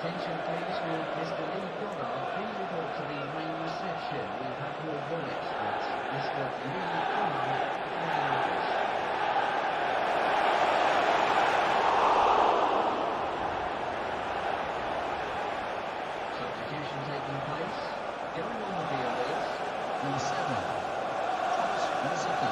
Attention please, will Mr. Lee Goddard please report to the main reception? We have your wallet at Mr. Lee Goddard main office. Substitution taking place. Going on the field is number 7, Thomas Rosicky.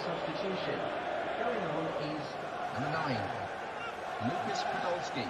Substitution. Going on is number 9, Lucas Podolski.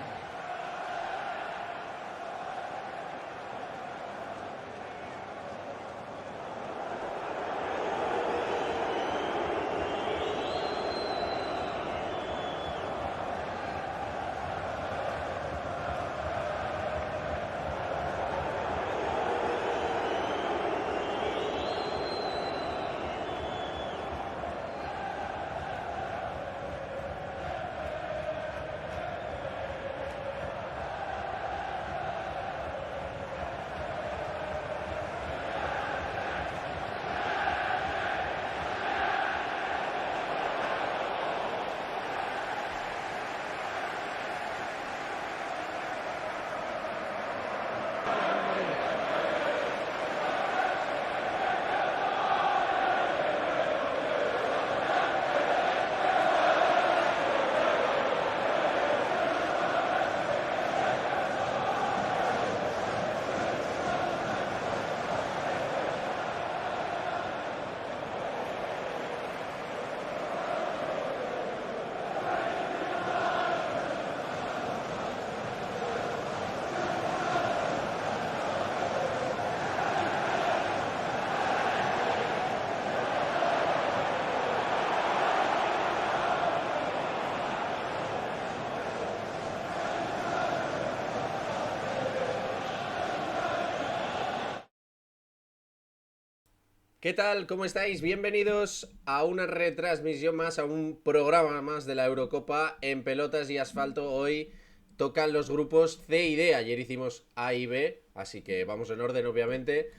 ¿Qué tal? ¿Cómo estáis? Bienvenidos a una retransmisión más, a un programa más de la Eurocopa en pelotas y asfalto. Hoy tocan los grupos C y D. Ayer hicimos A y B, así que vamos en orden, obviamente.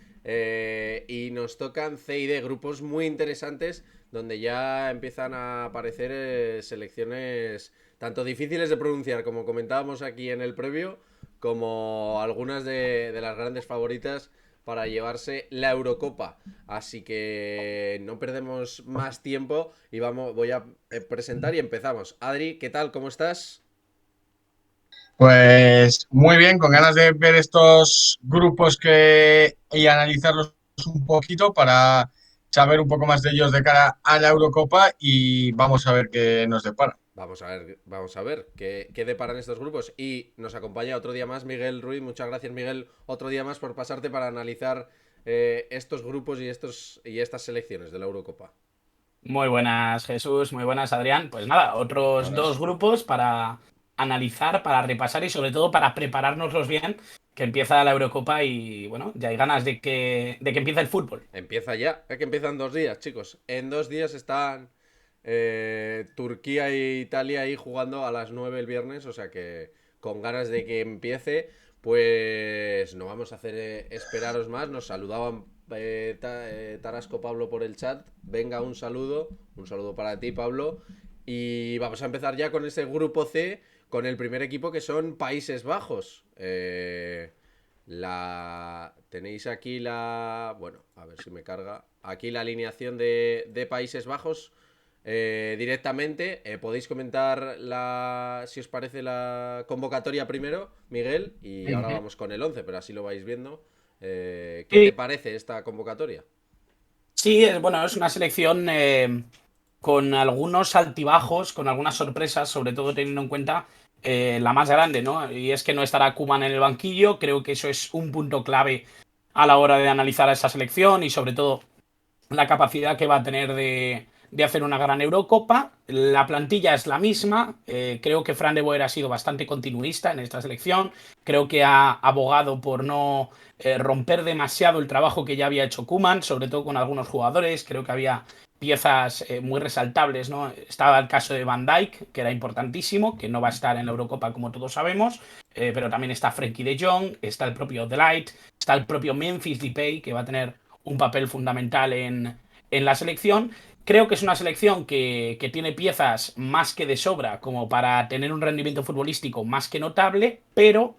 Y nos tocan C y D, grupos muy interesantes, donde ya empiezan a aparecer selecciones tanto difíciles de pronunciar, como comentábamos aquí en el previo, como algunas de las grandes favoritas para llevarse la Eurocopa. Así que no perdemos más tiempo y voy a presentar y empezamos. Adri, ¿qué tal? ¿Cómo estás? Pues muy bien, con ganas de ver estos grupos y analizarlos un poquito para saber un poco más de ellos de cara a la Eurocopa y vamos a ver qué nos depara. Vamos a ver qué deparan estos grupos. Y nos acompaña otro día más Miguel Ruiz. Muchas gracias, Miguel, otro día más por pasarte para analizar estos grupos y estas selecciones de la Eurocopa. Muy buenas, Jesús, muy buenas, Adrián. Pues nada, otros dos Buenas. grupos para analizar, para repasar y sobre todo para preparárnoslos bien, que empieza la Eurocopa y bueno, ya hay ganas de que empiece el fútbol. Empieza ya, es que empiezan 2 días, chicos. En 2 días están Turquía e Italia ahí jugando a las 9 el viernes, o sea que con ganas de que empiece, pues no vamos a hacer esperaros más. Nos saludaban Tarasco Pablo por el chat. Venga, un saludo para ti, Pablo. Y vamos a empezar ya con ese grupo C, con el primer equipo que son Países Bajos. Tenéis aquí bueno, a ver si me carga. Aquí la alineación de Países Bajos directamente. Podéis comentar si os parece la convocatoria primero, Miguel, y ahora vamos con el 11, pero así lo vais viendo. ¿Qué te Sí, parece esta convocatoria? sí, bueno, es una selección con algunos altibajos, con algunas sorpresas, sobre todo teniendo en cuenta la más grande, ¿no? Y es que no estará Koeman en el banquillo. Creo que eso es un punto clave a la hora de analizar a esa selección y sobre todo la capacidad que va a tener de hacer una gran Eurocopa. La plantilla es la misma. Creo que Fran de Boer ha sido bastante continuista en esta selección. Creo que ha abogado por no romper demasiado el trabajo que ya había hecho Koeman, sobre todo con algunos jugadores. Creo que había piezas muy resaltables, ¿no? Estaba el caso de Van Dijk, que era importantísimo, que no va a estar en la Eurocopa como todos sabemos, pero también está Frenkie de Jong, está el propio De Ligt, está el propio Memphis Depay, que va a tener un papel fundamental en la selección. Creo que es una selección que tiene piezas más que de sobra como para tener un rendimiento futbolístico más que notable, pero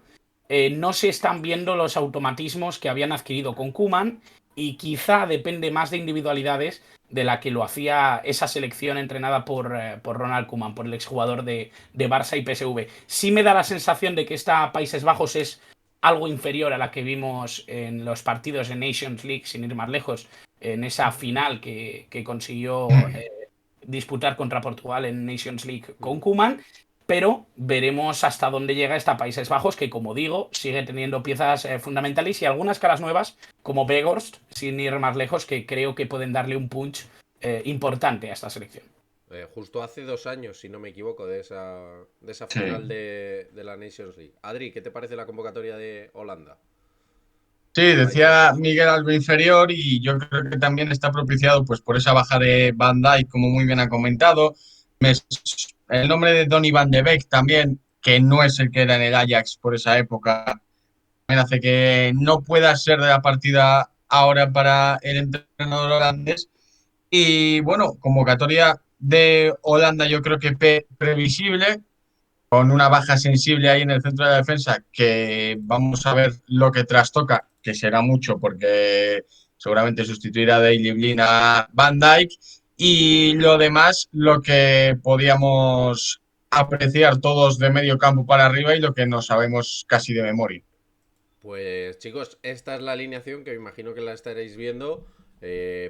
no se están viendo los automatismos que habían adquirido con Koeman y quizá depende más de individualidades de la que lo hacía esa selección entrenada por Ronald Koeman, por el exjugador de Barça y PSV. Sí me da la sensación de que esta Países Bajos es algo inferior a la que vimos en los partidos de Nations League, sin ir más lejos, en esa final que consiguió disputar contra Portugal en Nations League con Koeman, pero veremos hasta dónde llega esta Países Bajos, que como digo, sigue teniendo piezas fundamentales y algunas caras nuevas, como Weghorst, sin ir más lejos, que creo que pueden darle un punch importante a esta selección. Justo hace 2 años, si no me equivoco, de esa final Sí. de la Nations League. Adri, ¿qué te parece la convocatoria de Holanda? Sí, De Países decía Bajos. Miguel algo inferior y yo creo que también está propiciado pues por esa baja de Van Dijk, como muy bien ha comentado. Me- el nombre de Donny van de Beek también, que no es el que era en el Ajax por esa época, también hace que no pueda ser de la partida ahora para el entrenador holandés. Y bueno, convocatoria de Holanda yo creo que previsible, con una baja sensible ahí en el centro de la defensa, que vamos a ver lo que trastoca, que será mucho porque seguramente sustituirá a Daley Blind a Van Dijk. Y lo demás, lo que podíamos apreciar todos de medio campo para arriba y lo que no sabemos casi de memoria. Pues chicos, esta es la alineación que me imagino que la estaréis viendo.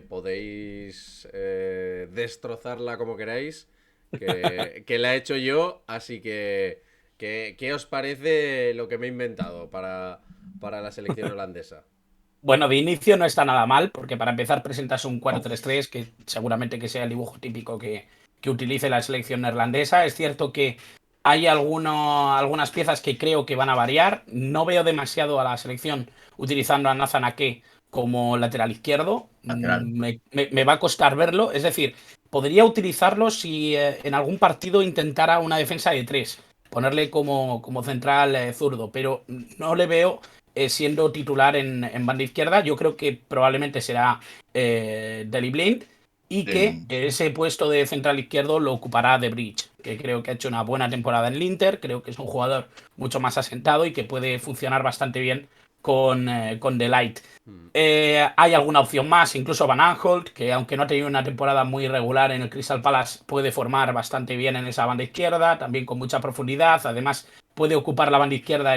Podéis destrozarla como queráis, que la he hecho yo, así que ¿qué os parece lo que me he inventado para la selección holandesa? Bueno, de inicio no está nada mal, porque para empezar presentas un 4-3-3, que seguramente que sea el dibujo típico que utilice la selección neerlandesa. Es cierto que hay algunas piezas que creo que van a variar. No veo demasiado a la selección utilizando a Nathan Ake como lateral izquierdo. Lateral. Me va a costar verlo. Es decir, podría utilizarlo si en algún partido intentara una defensa de tres, ponerle como central zurdo, pero no le veo siendo titular en banda izquierda. Yo creo que probablemente será Daley Blind y que Sí. ese puesto de central izquierdo lo ocupará De Bridge, que creo que ha hecho una buena temporada en el Inter. Creo que es un jugador mucho más asentado y que puede funcionar bastante bien con De Ligt. Hmm. Hay alguna opción más, incluso Van Aanholt, que aunque no ha tenido una temporada muy regular en el Crystal Palace, puede formar bastante bien en esa banda izquierda, también con mucha profundidad. Además, puede ocupar la banda izquierda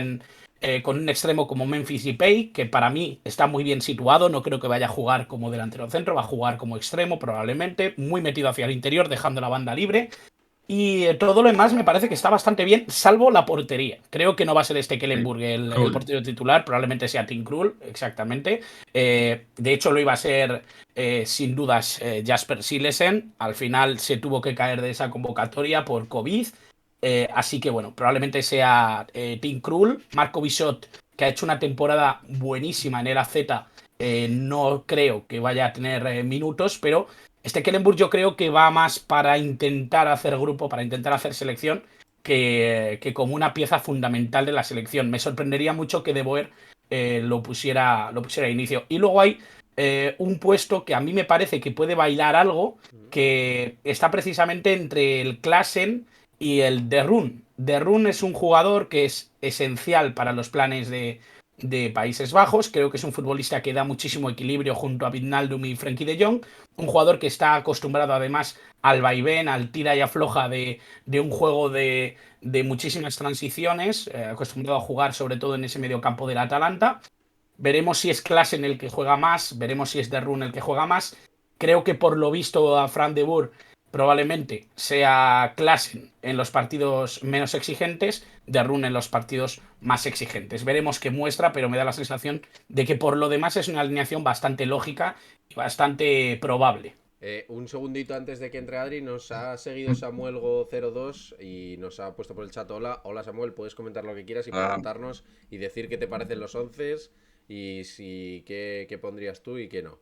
con un extremo como Memphis Depay, que para mí está muy bien situado. No creo que vaya a jugar como delantero centro, va a jugar como extremo probablemente, muy metido hacia el interior, dejando la banda libre. Y todo lo demás me parece que está bastante bien, salvo la portería. Creo que no va a ser Stekelenburg el Krul. portero titular, probablemente sea Tim Krul, exactamente. De hecho, lo iba a ser sin dudas Jasper Silesen. Al final se tuvo que caer de esa convocatoria por COVID. Así que bueno, probablemente sea Tim Krul. Marco Bissot, que ha hecho una temporada buenísima en el AZ, no creo que vaya a tener minutos, pero Stekelenburg yo creo que va más para intentar hacer grupo, para intentar hacer selección, que como una pieza fundamental de la selección. Me sorprendería mucho que De Boer lo pusiera a inicio. Y luego hay un puesto que a mí me parece que puede bailar algo, que está precisamente entre el Klaassen y el De Roon. De Roon es un jugador que es esencial para los planes de Países Bajos. Creo que es un futbolista que da muchísimo equilibrio junto a Wijnaldum y Frenkie de Jong. Un jugador que está acostumbrado además al vaivén, al tira y afloja de un juego de muchísimas transiciones, acostumbrado a jugar sobre todo en ese medio campo del Atalanta. Veremos si es Klaassen el que juega más, veremos si es De Roon el que juega más. Creo que por lo visto a Frank de Boer probablemente sea Klaassen en los partidos menos exigentes, De Roon en los partidos más exigentes. Veremos qué muestra, pero me da la sensación de que por lo demás es una alineación bastante lógica y bastante probable. Un segundito antes de que entre Adri, nos ha seguido Samuelgo02 y nos ha puesto por el chat: hola, hola Samuel, puedes comentar lo que quieras y preguntarnos y decir qué te parecen los 11 y si qué pondrías tú y qué no.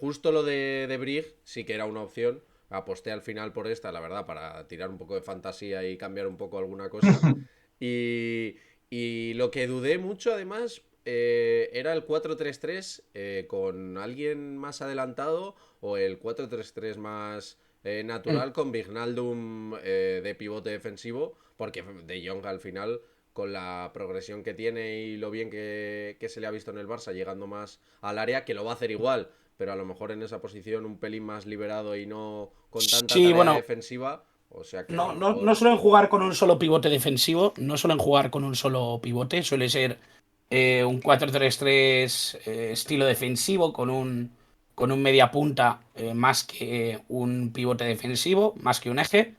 Justo lo de Brig sí que era una opción. Aposté al final por esta, la verdad, para tirar un poco de fantasía y cambiar un poco alguna cosa. Y lo que dudé mucho, además, era el 4-3-3 con alguien más adelantado o el 4-3-3 más natural con Wijnaldum de pivote defensivo, porque De Jong al final, con la progresión que tiene y lo bien que se le ha visto en el Barça, llegando más al área, que lo va a hacer igual, pero a lo mejor en esa posición un pelín más liberado y no con tanta Sí, tarea bueno, defensiva. O sea que a lo no mejor... suelen jugar con un solo pivote defensivo, no suelen jugar con un solo pivote, suele ser un 4-3-3 estilo defensivo con un media punta más que un pivote defensivo, más que un eje.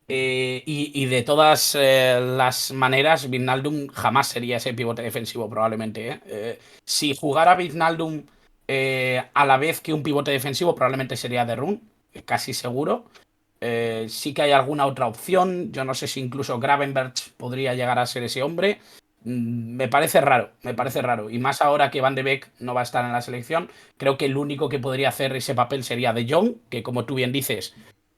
Y de todas las maneras, Wijnaldum jamás sería ese pivote defensivo, probablemente. Si jugara Wijnaldum a la vez que un pivote defensivo, probablemente sería De Roon, casi seguro. Sí que hay alguna otra opción. Yo no sé si incluso Gravenberch podría llegar a ser ese hombre. Me parece raro, me parece raro. Y más ahora que Van de Beek no va a estar en la selección, creo que el único que podría hacer ese papel sería De Jong, que como tú bien dices,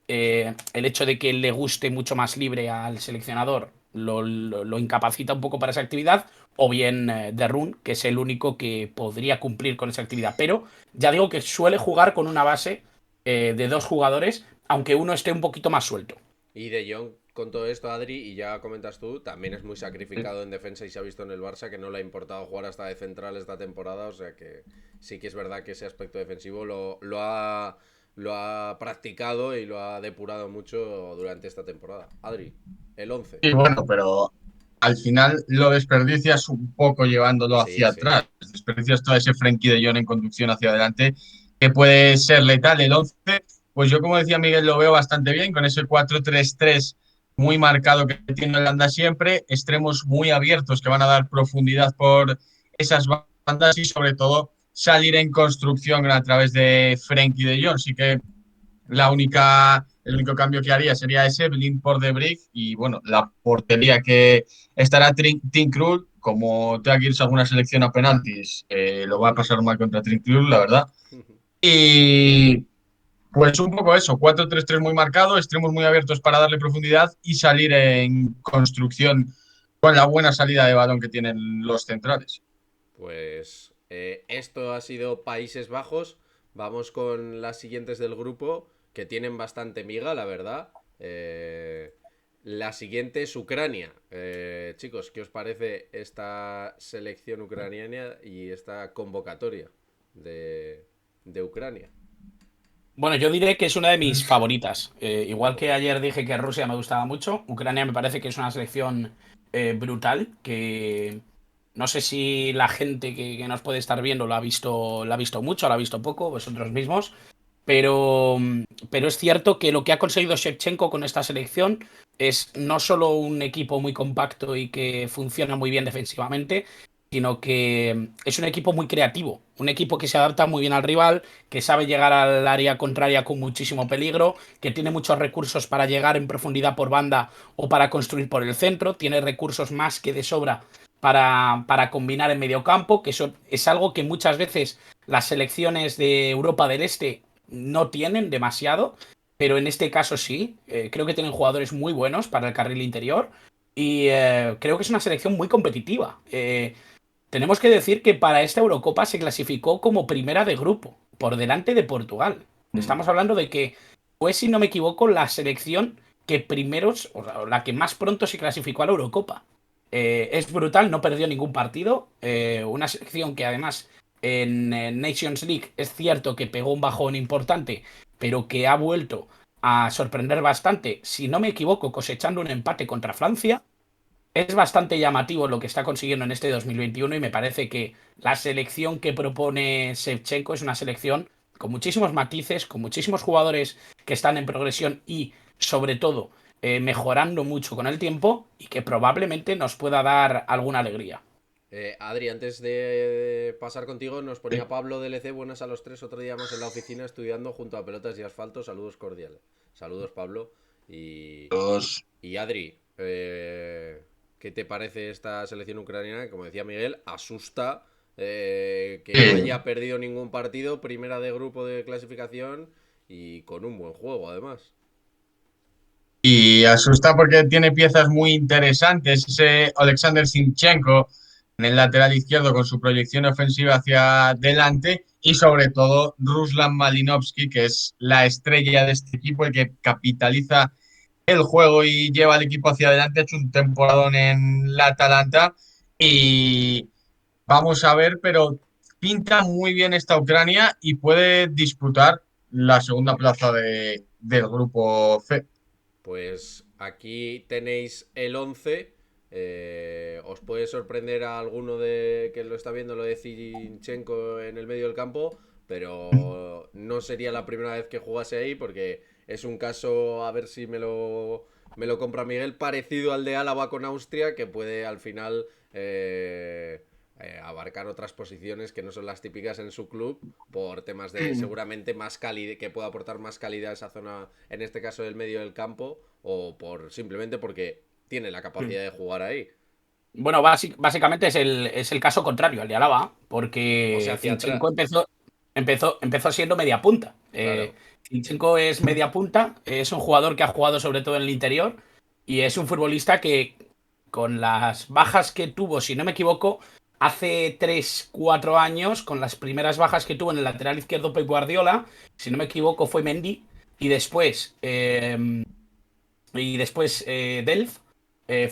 el hecho de que le guste mucho más libre al seleccionador lo incapacita un poco para esa actividad, o bien De Roon, que es el único que podría cumplir con esa actividad. Pero ya digo que suele jugar con una base de dos jugadores, aunque uno esté un poquito más suelto. Y De Jong, con todo esto, Adri, y ya comentas tú, también es muy sacrificado en defensa y se ha visto en el Barça que no le ha importado jugar hasta de central esta temporada, o sea que sí que es verdad que ese aspecto defensivo lo ha practicado y lo ha depurado mucho durante esta temporada. Adri, el 11. Y bueno, pero al final lo desperdicias un poco llevándolo Sí, hacia sí. atrás. Desperdicias todo ese Frenkie de Jong en conducción hacia adelante, que puede ser letal el 11. Pues yo, como decía Miguel, lo veo bastante bien, con ese 4-3-3 muy marcado que tiene Holanda siempre, extremos muy abiertos que van a dar profundidad por esas bandas y sobre todo salir en construcción a través de Frenkie de Jong. Sí que el único cambio que haría sería ese, Blind por The Brick y bueno, la portería que estará Tim Krul, como tenga que irse a alguna selección a penaltis, lo va a pasar mal contra Tim Krul, la verdad. Y pues un poco eso, 4-3-3 muy marcado, extremos muy abiertos para darle profundidad y salir en construcción con la buena salida de balón que tienen los centrales. Pues esto ha sido Países Bajos. Vamos con las siguientes del grupo, que tienen bastante miga, la verdad. La siguiente es Ucrania. Chicos, ¿qué os parece esta selección ucraniana y esta convocatoria de Ucrania? Bueno, yo diré que es una de mis favoritas. Igual que ayer dije que Rusia me gustaba mucho, Ucrania me parece que es una selección brutal, que no sé si la gente que nos puede estar viendo lo ha visto mucho, lo ha visto poco, vosotros mismos. pero es cierto que lo que ha conseguido Shevchenko con esta selección es no solo un equipo muy compacto y que funciona muy bien defensivamente, sino que es un equipo muy creativo, un equipo que se adapta muy bien al rival, que sabe llegar al área contraria con muchísimo peligro, que tiene muchos recursos para llegar en profundidad por banda o para construir por el centro, tiene recursos más que de sobra para combinar en medio campo, que eso es algo que muchas veces las selecciones de Europa del Este no tienen demasiado, pero en este caso sí. Creo que tienen jugadores muy buenos para el carril interior y creo que es una selección muy competitiva. Tenemos que decir que para esta Eurocopa se clasificó como primera de grupo, por delante de Portugal. Estamos hablando de que fue, si no me equivoco, la selección que primeros, o la que más pronto se clasificó a la Eurocopa. Es brutal, no perdió ningún partido. Una selección que además en Nations League es cierto que pegó un bajón importante, pero que ha vuelto a sorprender bastante, si no me equivoco, cosechando un empate contra Francia. Es bastante llamativo lo que está consiguiendo en este 2021 y me parece que la selección que propone Shevchenko es una selección con muchísimos matices, con muchísimos jugadores que están en progresión y, sobre todo, mejorando mucho con el tiempo y que probablemente nos pueda dar alguna alegría. Adri, antes de pasar contigo, nos ponía Pablo DLC, buenas a los tres, otro día más en la oficina estudiando junto a pelotas y asfalto, saludos cordiales. Saludos, Pablo. Y Adri, ¿qué te parece esta selección ucraniana? Como decía Miguel, asusta que no haya perdido ningún partido, primera de grupo de clasificación y con un buen juego además. Y asusta porque tiene piezas muy interesantes. Ese Alexander Zinchenko en el lateral izquierdo con su proyección ofensiva hacia adelante y sobre todo Ruslan Malinovsky, que es la estrella de este equipo, el que capitaliza el juego y lleva al equipo hacia adelante. Ha hecho un temporadón en la Atalanta y vamos a ver, pero pinta muy bien esta Ucrania y puede disputar la segunda plaza del grupo C. Pues aquí tenéis el 11. Os puede sorprender a alguno de que lo está viendo lo de Zinchenko en el medio del campo, pero no sería la primera vez que jugase ahí porque es un caso, a ver si me lo compra Miguel, parecido al de Álava con Austria, que puede al final abarcar otras posiciones que no son las típicas en su club por temas de seguramente más calidad, que pueda aportar más calidad a esa zona, en este caso del medio del campo, o por simplemente porque tiene la capacidad de jugar ahí. Bueno, básicamente es el caso contrario al de Álava, O sea, porque hacia Zinchenko atrás. empezó siendo media punta. Claro. Zinchenko es media punta, es un jugador que ha jugado sobre todo en el interior y es un futbolista que con las bajas que tuvo, si no me equivoco, hace 3 4 años, con las primeras bajas que tuvo en el lateral izquierdo Pep Guardiola, si no me equivoco fue Mendy y después Delph,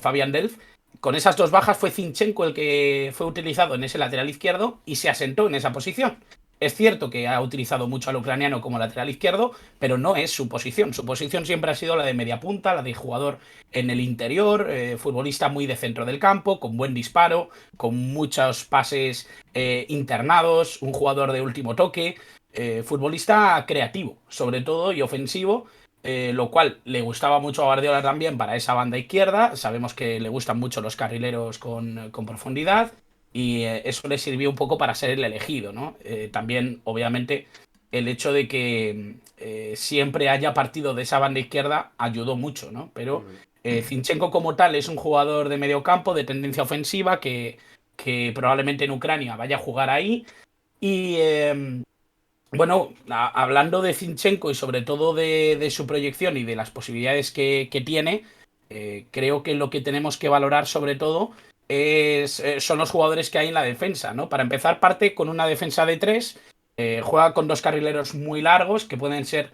Fabián Delph. Con esas dos bajas fue Zinchenko el que fue utilizado en ese lateral izquierdo y se asentó en esa posición. Es cierto que ha utilizado mucho al ucraniano como lateral izquierdo, pero no es su posición. Su posición siempre ha sido la de media punta, la de jugador en el interior, futbolista muy de centro del campo, con buen disparo, con muchos pases internados, un jugador de último toque, futbolista creativo, sobre todo, y ofensivo, lo cual le gustaba mucho a Guardiola también para esa banda izquierda. Sabemos que le gustan mucho los carrileros con profundidad y eso le sirvió un poco para ser el elegido, ¿no? También, obviamente, el hecho de que siempre haya partido de esa banda izquierda ayudó mucho, ¿no? Pero Zinchenko como tal es un jugador de medio campo, de tendencia ofensiva, que probablemente en Ucrania vaya a jugar ahí y... bueno, hablando de Zinchenko y sobre todo de su proyección y de las posibilidades que tiene, creo que lo que tenemos que valorar sobre todo son los jugadores que hay en la defensa, ¿no? Para empezar, parte con una defensa de tres, juega con dos carrileros muy largos que pueden ser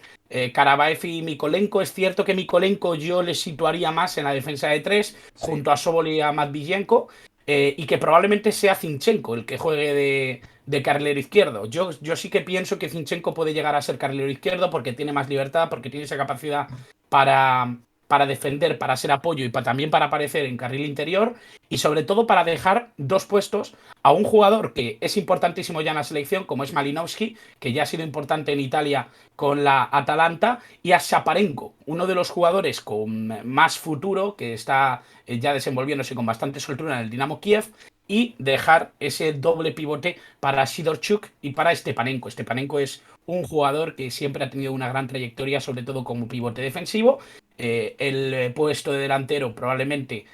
Karabaev y Mikolenko. Es cierto que Mikolenko yo le situaría más en la defensa de tres, Sí. junto a Sobol y a Matviyenko, y que probablemente sea Zinchenko el que juegue de carrilero izquierdo. Yo sí que pienso que Zinchenko puede llegar a ser carrilero izquierdo porque tiene más libertad, porque tiene esa capacidad para para defender, para ser apoyo y también para aparecer en carril interior, y sobre todo para dejar 2 puestos a un jugador que es importantísimo ya en la selección, como es Malinowski, que ya ha sido importante en Italia con la Atalanta, y a Shaparenko, uno de los jugadores con más futuro, que está ya desenvolviéndose con bastante soltura en el Dinamo Kiev, y dejar ese doble pivote para Sidorchuk y para Stepanenko. Stepanenko es un jugador que siempre ha tenido una gran trayectoria, sobre todo como pivote defensivo. El puesto de delantero probablemente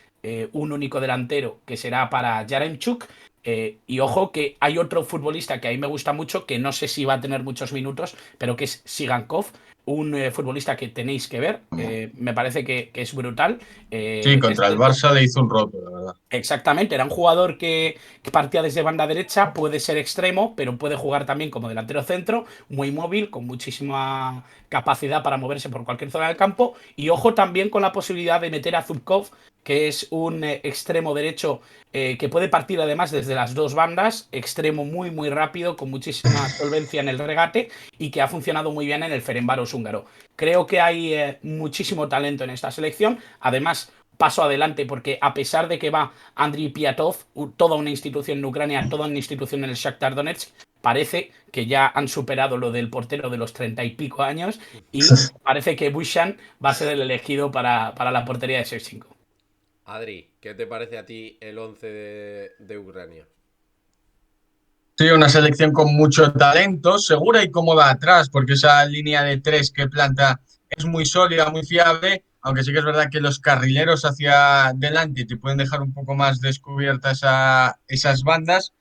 un único delantero que será para Yaremchuk. Y ojo que hay otro futbolista que a mí me gusta mucho, que no sé si va a tener muchos minutos, pero que es Sigankov, un futbolista que tenéis que ver. Me parece que es brutal. Sí, Es contra el cierto. Barça le hizo un roto, la verdad. Exactamente, era un jugador que partía desde banda derecha, puede ser extremo, pero puede jugar también como delantero centro, muy móvil, con muchísima capacidad para moverse por cualquier zona del campo. Y ojo también con la posibilidad de meter a Zubkov, que es un extremo derecho que puede partir además desde las 2 bandas, extremo muy muy rápido, con muchísima solvencia en el regate y que ha funcionado muy bien en el Ferencváros húngaro. Creo que hay muchísimo talento en esta selección, además paso adelante porque a pesar de que va Andriy Piatov, toda una institución en Ucrania, toda una institución en el Shakhtar Donetsk, parece que ya han superado lo del portero de los 30 y pico años y parece que Bushan va a ser el elegido para la portería de Shevchenko. Adri, ¿qué te parece a ti el 11 de Ucrania? Sí, una selección con mucho talento, segura y cómoda atrás, porque esa línea de 3 que planta es muy sólida, muy fiable, aunque sí que es verdad que los carrileros hacia adelante te pueden dejar un poco más descubiertas esas bandas,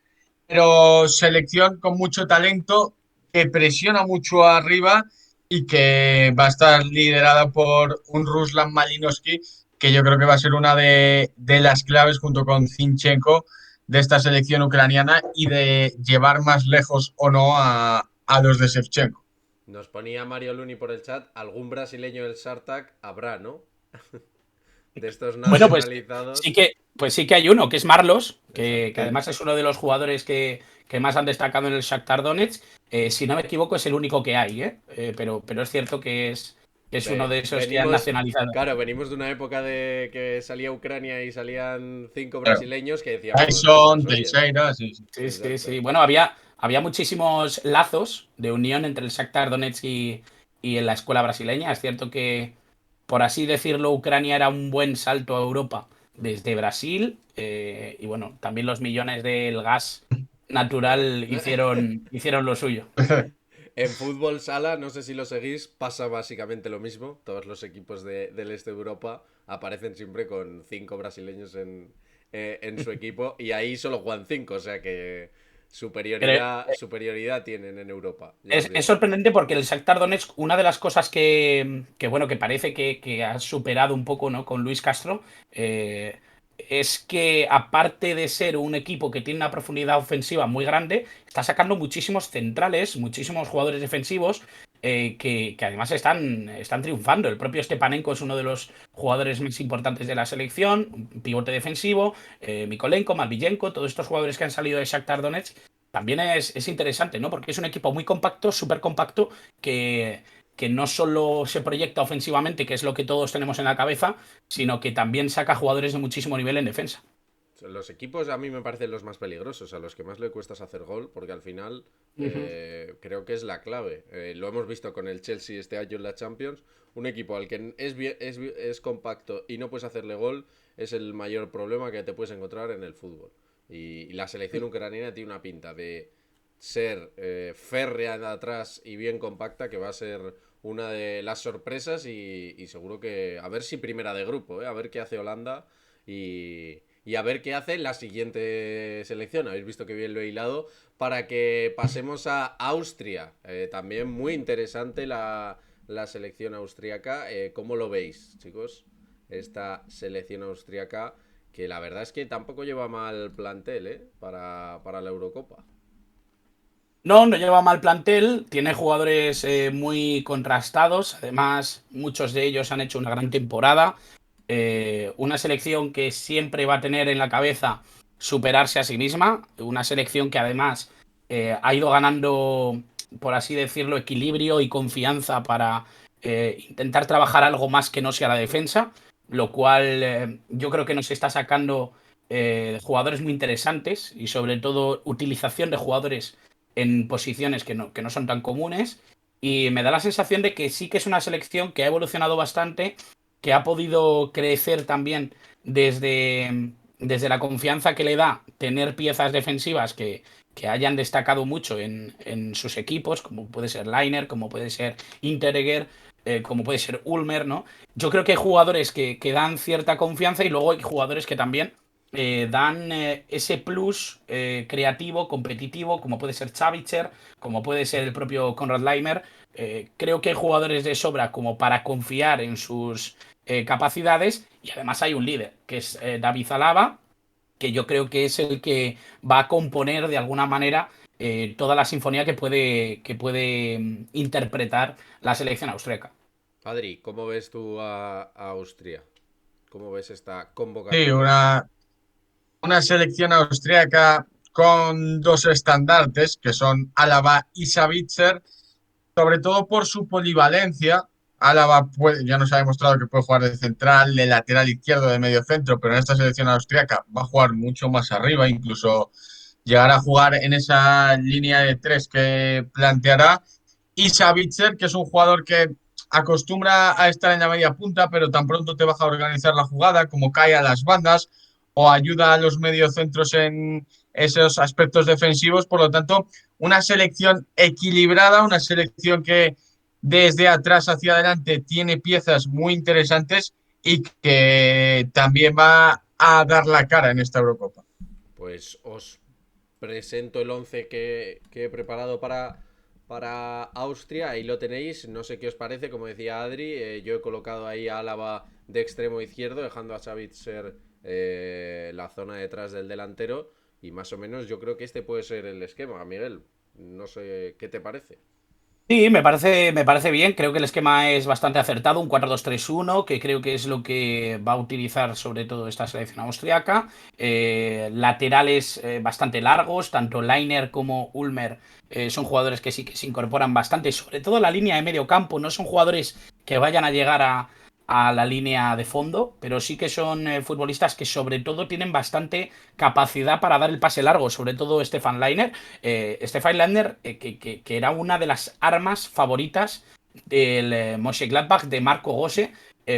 pero selección con mucho talento que presiona mucho arriba y que va a estar liderada por un Ruslan Malinovsky, que yo creo que va a ser una de las claves junto con Zinchenko de esta selección ucraniana y de llevar más lejos o no a los de Shevchenko. Nos ponía Mario Luni por el chat, algún brasileño del Sartak habrá, ¿no? De estos Bueno, pues nacionalizados. pues sí que hay uno, que es Marlos, que Exacto. además es uno de los jugadores que más han destacado en el Shakhtar Donetsk. Si no me equivoco, es el único que hay, ¿eh? Pero es cierto que es uno de esos que han Venimos, nacionalizado. claro, venimos de una época de que salía Ucrania y salían 5 Claro. brasileños que decíamos, Tyson, pues oye, Teixeira, sí, sí. Sí, sí, exacto. sí. Bueno, había muchísimos lazos de unión entre el Shakhtar Donetsk y la escuela brasileña. Es cierto que, por así decirlo, Ucrania era un buen salto a Europa desde Brasil. Y bueno, también los millones del gas Claro. natural hicieron lo suyo. En fútbol sala, no sé si lo seguís, pasa básicamente lo mismo. Todos los equipos del este de Europa aparecen siempre con 5 brasileños en su equipo y ahí solo juegan 5, o sea que Pero superioridad tienen en Europa, ya os es digo. sorprendente porque el Shakhtar Donetsk, una de las cosas bueno, que parece que ha superado un poco, ¿no? Con Luis Castro, es que aparte de ser un equipo que tiene una profundidad ofensiva muy grande, está sacando muchísimos centrales, muchísimos jugadores defensivos que además están triunfando. El propio Stepanenko es uno de los jugadores más importantes de la selección, un pivote defensivo, Mikolenko, Matviyenko, todos estos jugadores que han salido de Shakhtar Donetsk. También es interesante, ¿no? Porque es un equipo muy compacto, súper compacto, que no solo se proyecta ofensivamente, que es lo que todos tenemos en la cabeza, sino que también saca jugadores de muchísimo nivel en defensa. Los equipos a mí me parecen los más peligrosos, a los que más le cuesta hacer gol, porque al final Ujú. creo que es la clave. Lo hemos visto con el Chelsea este año en la Champions. Un equipo al que es compacto y no puedes hacerle gol es el mayor problema que te puedes encontrar en el fútbol. Y la selección ucraniana tiene una pinta de ser férrea de atrás y bien compacta, que va a ser una de las sorpresas y seguro que a ver si primera de grupo, a ver qué hace Holanda y a ver qué hace la siguiente selección. Habéis visto que bien lo he hilado para que pasemos a Austria. También muy interesante la selección austriaca. ¿Cómo lo veis, chicos? Esta selección austriaca que la verdad es que tampoco lleva mal plantel para la Eurocopa. No, no lleva mal plantel, tiene jugadores muy contrastados, además muchos de ellos han hecho una gran temporada. Una selección que siempre va a tener en la cabeza superarse a sí misma, una selección que además ha ido ganando, por así decirlo, equilibrio y confianza para intentar trabajar algo más que no sea la defensa, lo cual yo creo que nos está sacando jugadores muy interesantes y sobre todo utilización de jugadores en posiciones que no son tan comunes. Y me da la sensación de que sí que es una selección que ha evolucionado bastante, que ha podido crecer también desde la confianza que le da tener piezas defensivas que hayan destacado mucho en sus equipos, como puede ser Liner, como puede ser Interreger, como puede ser Ulmer, ¿no? Yo creo que hay jugadores que dan cierta confianza y luego hay jugadores que también dan ese plus creativo, competitivo, como puede ser Chavitzer, como puede ser el propio Konrad Laimer. Creo que hay jugadores de sobra como para confiar en sus capacidades y además hay un líder, que es David Alaba, que yo creo que es el que va a componer de alguna manera toda la sinfonía que puede interpretar la selección austríaca. Adri, ¿cómo ves tú a Austria? ¿Cómo ves esta Sí, convocatoria? una selección austríaca con dos estandartes, que son Álava y Savitzer, sobre todo por su polivalencia. Álava ya nos ha demostrado que puede jugar de central, de lateral izquierdo, de medio centro, pero en esta selección austríaca va a jugar mucho más arriba, incluso llegar a jugar en esa línea de tres que planteará. Y Savitzer, que es un jugador que acostumbra a estar en la media punta, pero tan pronto te baja a organizar la jugada, como cae a las bandas o ayuda a los mediocentros en esos aspectos defensivos. Por lo tanto, una selección equilibrada, una selección que desde atrás hacia adelante tiene piezas muy interesantes y que también va a dar la cara en esta Eurocopa. Pues os presento el 11 que he preparado para Austria. Ahí lo tenéis. No sé qué os parece. Como decía Adri, yo he colocado ahí a Álava de extremo izquierdo, dejando a Savitzer la zona detrás del delantero. Y más o menos yo creo que este puede ser el esquema, Miguel. No sé qué te parece. Sí, me parece bien. Creo que el esquema es bastante acertado, un 4-2-3-1, que creo que es lo que va a utilizar sobre todo esta selección austriaca. Laterales bastante largos, tanto Lainer como Ulmer son jugadores que sí que se incorporan bastante, sobre todo la línea de medio campo. No son jugadores que vayan a llegar a la línea de fondo, pero sí que son futbolistas que sobre todo tienen bastante capacidad para dar el pase largo, sobre todo Stefan Lainer. Stefan Lander, que era una de las armas favoritas del Mönchengladbach de Marco Gose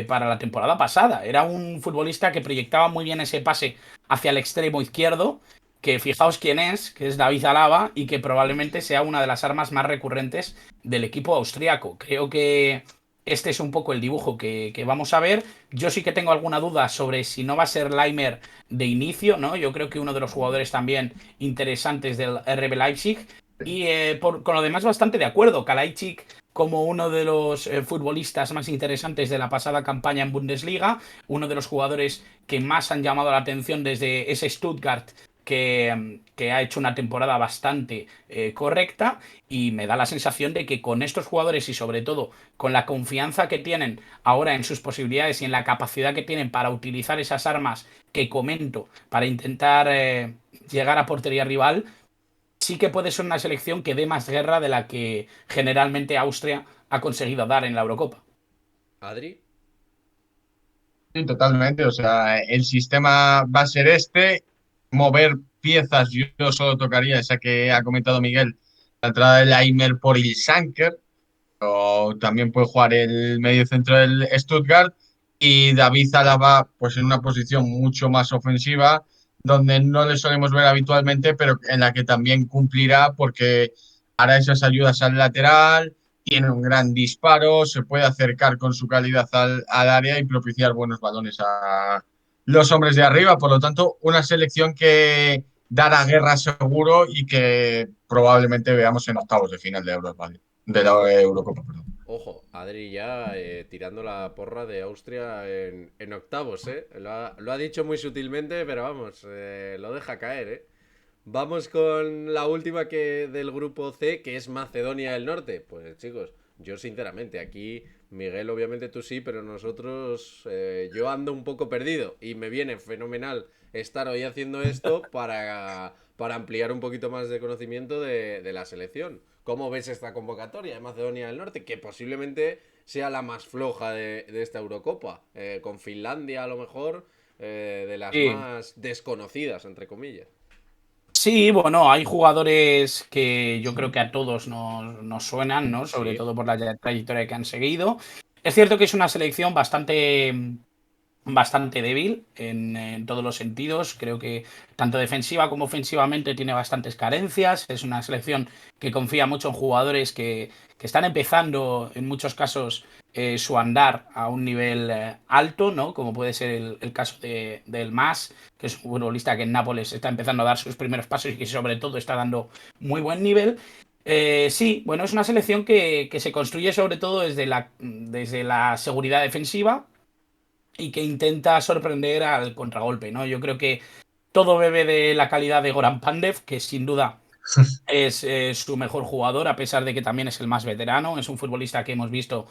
para la temporada pasada. Era un futbolista que proyectaba muy bien ese pase hacia el extremo izquierdo, que fijaos quién es, que es David Alaba, y que probablemente sea una de las armas más recurrentes del equipo austriaco. Creo que este es un poco el dibujo que vamos a ver. Yo sí que tengo alguna duda sobre si no va a ser Laimer de inicio, ¿no? Yo creo que uno de los jugadores también interesantes del RB Leipzig. Y con lo demás, bastante de acuerdo. Kalajdzic como uno de los futbolistas más interesantes de la pasada campaña en Bundesliga, uno de los jugadores que más han llamado la atención desde ese Stuttgart que ha hecho una temporada bastante correcta y me da la sensación de que con estos jugadores y sobre todo con la confianza que tienen ahora en sus posibilidades y en la capacidad que tienen para utilizar esas armas que comento para intentar llegar a portería rival, sí que puede ser una selección que dé más guerra de la que generalmente Austria ha conseguido dar en la Eurocopa. Adri. Sí, totalmente. O sea, el sistema va a ser este, mover piezas. Yo solo tocaría esa que ha comentado Miguel, la entrada de Laimer por Ilsanker, o también puede jugar el medio centro del Stuttgart y David Alaba pues en una posición mucho más ofensiva donde no le solemos ver habitualmente pero en la que también cumplirá porque hará esas ayudas al lateral, tiene un gran disparo, se puede acercar con su calidad al área y propiciar buenos balones a los hombres de arriba, por lo tanto una selección que dará guerra seguro y que probablemente veamos en octavos de final de Europa, de la Ojo, Eurocopa, perdón. ojo, Adri ya tirando la porra de Austria en octavos, ¿eh? Lo ha dicho muy sutilmente, pero vamos, lo deja caer, ¿eh? Vamos con la última del grupo C, que es Macedonia del Norte. Pues chicos, yo sinceramente, aquí, Miguel, obviamente tú sí, pero nosotros, yo ando un poco perdido y me viene fenomenal estar hoy haciendo esto para ampliar un poquito más de conocimiento de la selección. ¿Cómo ves esta convocatoria de Macedonia del Norte? Que posiblemente sea la más floja de esta Eurocopa. Con Finlandia a lo mejor, de las Sí. más desconocidas, entre comillas. Sí, bueno, hay jugadores que yo creo que a todos nos suenan, ¿no? Sobre Sí, todo por la trayectoria que han seguido. Es cierto que es una selección bastante débil en todos los sentidos. Creo que tanto defensiva como ofensivamente tiene bastantes carencias. Es una selección que confía mucho en jugadores que están empezando, en muchos casos, su andar a un nivel alto, ¿no? Como puede ser el caso del Mas, que es un futbolista que en Nápoles está empezando a dar sus primeros pasos y que sobre todo está dando muy buen nivel. Sí, bueno, es una selección que se construye sobre todo desde la seguridad defensiva y que intenta sorprender al contragolpe, ¿no? Yo creo que todo bebe de la calidad de Goran Pandev, que sin duda es su mejor jugador, a pesar de que también es el más veterano. Es un futbolista que hemos visto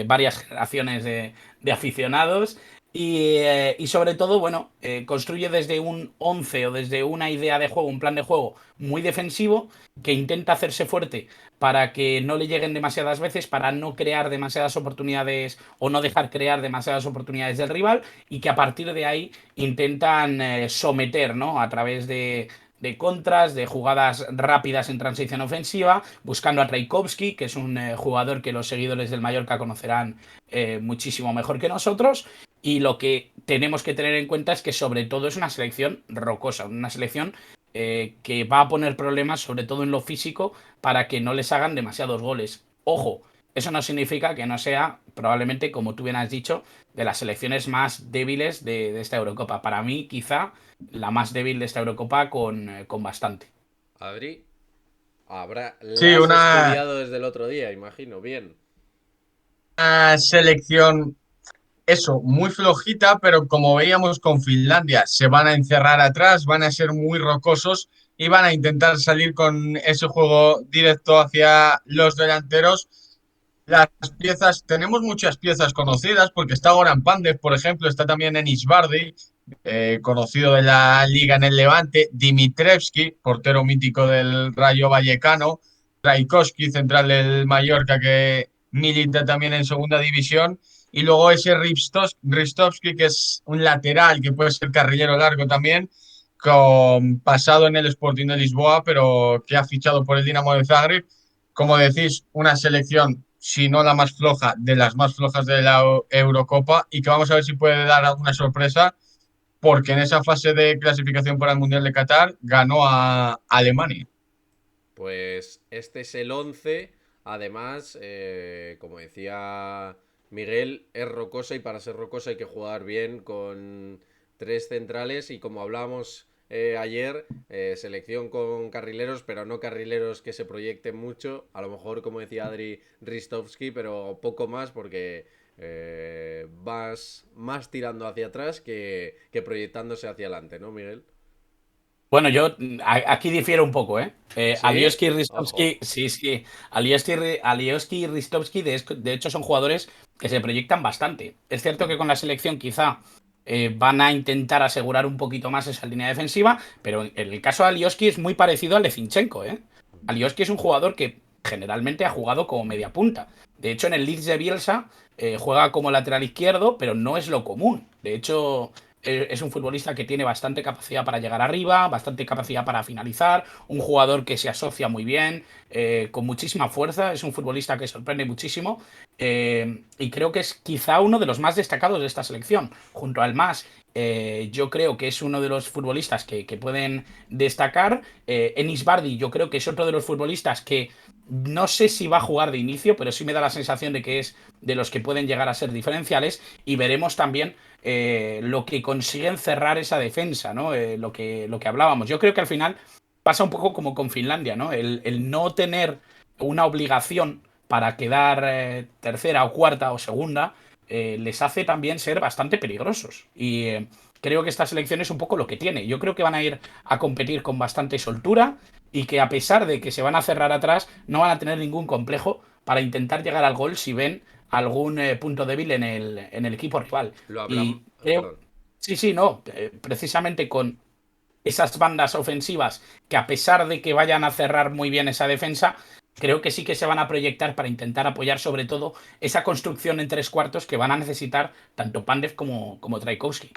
varias generaciones de aficionados. Y sobre todo, bueno, construye desde un 11 o desde una idea de juego, un plan de juego muy defensivo, que intenta hacerse fuerte para que no le lleguen demasiadas veces, para no crear demasiadas oportunidades o no dejar crear demasiadas oportunidades del rival, y que a partir de ahí intentan someter, ¿no? A través de contras, de jugadas rápidas en transición ofensiva, buscando a Trajkovski, que es un jugador que los seguidores del Mallorca conocerán muchísimo mejor que nosotros. Y lo que tenemos que tener en cuenta es que sobre todo es una selección rocosa, una selección que va a poner problemas, sobre todo en lo físico, para que no les hagan demasiados goles. Ojo, eso no significa que no sea, probablemente, como tú bien has dicho, de las selecciones más débiles de esta Eurocopa. Para mí, quizá la más débil de esta Eurocopa con bastante. Adri, Sí, la has estudiado desde el otro día, imagino. Bien. una selección, eso, muy flojita, pero como veíamos con Finlandia, se van a encerrar atrás, van a ser muy rocosos y van a intentar salir con ese juego directo hacia los delanteros. Las piezas, tenemos muchas piezas conocidas, porque está Goran Pandev, por ejemplo, está también Enis Bardi, conocido de la liga en el Levante, Dimitrevski, portero mítico del Rayo Vallecano, Trajkovski, central del Mallorca, que milita también en segunda división, y luego ese Ristovski, que es un lateral, que puede ser carrilero largo también, con pasado en el Sporting de Lisboa, pero que ha fichado por el Dinamo de Zagreb. Como decís, una selección, si no la más floja, de las más flojas de la Eurocopa, y que vamos a ver si puede dar alguna sorpresa, porque en esa fase de clasificación para el Mundial de Qatar ganó a Alemania. Pues este es el 11. Además, como decía Miguel, es rocosa y para ser rocosa hay que jugar bien con tres centrales y como hablábamos ayer, selección con carrileros, pero no carrileros que se proyecten mucho. A lo mejor, como decía Adri, Ristovski, pero poco más porque más tirando hacia atrás que proyectándose hacia adelante, ¿no, Miguel? Bueno, yo aquí difiero un poco, ¿eh? Sí, Alioski y ojo. Ristovski, sí, sí. Alioski y Ristovski, de hecho, son jugadores que se proyectan bastante. Es cierto que con la selección quizá van a intentar asegurar un poquito más esa línea defensiva, pero en el caso de Alioski es muy parecido al de Zinchenko, ¿eh? Alioski es un jugador que generalmente ha jugado como media punta. De hecho, en el Leeds de Bielsa juega como lateral izquierdo, pero no es lo común. De hecho, es un futbolista que tiene bastante capacidad para llegar arriba, bastante capacidad para finalizar, un jugador que se asocia muy bien, con muchísima fuerza, es un futbolista que sorprende muchísimo, y creo que es quizá uno de los más destacados de esta selección, junto al más. Yo creo que es uno de los futbolistas que pueden destacar. Enis Bardi, yo creo que es otro de los futbolistas que no sé si va a jugar de inicio, pero sí me da la sensación de que es de los que pueden llegar a ser diferenciales. Y veremos también lo que consiguen cerrar esa defensa, ¿no? Lo que hablábamos. Yo creo que al final pasa un poco como con Finlandia, ¿no? El no tener una obligación para quedar tercera o cuarta o segunda les hace también ser bastante peligrosos. Y creo que esta selección es un poco lo que tiene. Yo creo que van a ir a competir con bastante soltura y que a pesar de que se van a cerrar atrás, no van a tener ningún complejo para intentar llegar al gol si ven algún punto débil en el equipo rival. Lo hablamos. Y creo, Perdón. Sí, no. Precisamente con esas bandas ofensivas que, a pesar de que vayan a cerrar muy bien esa defensa, creo que sí que se van a proyectar para intentar apoyar sobre todo esa construcción en tres cuartos que van a necesitar tanto Pandev como Trajkovski.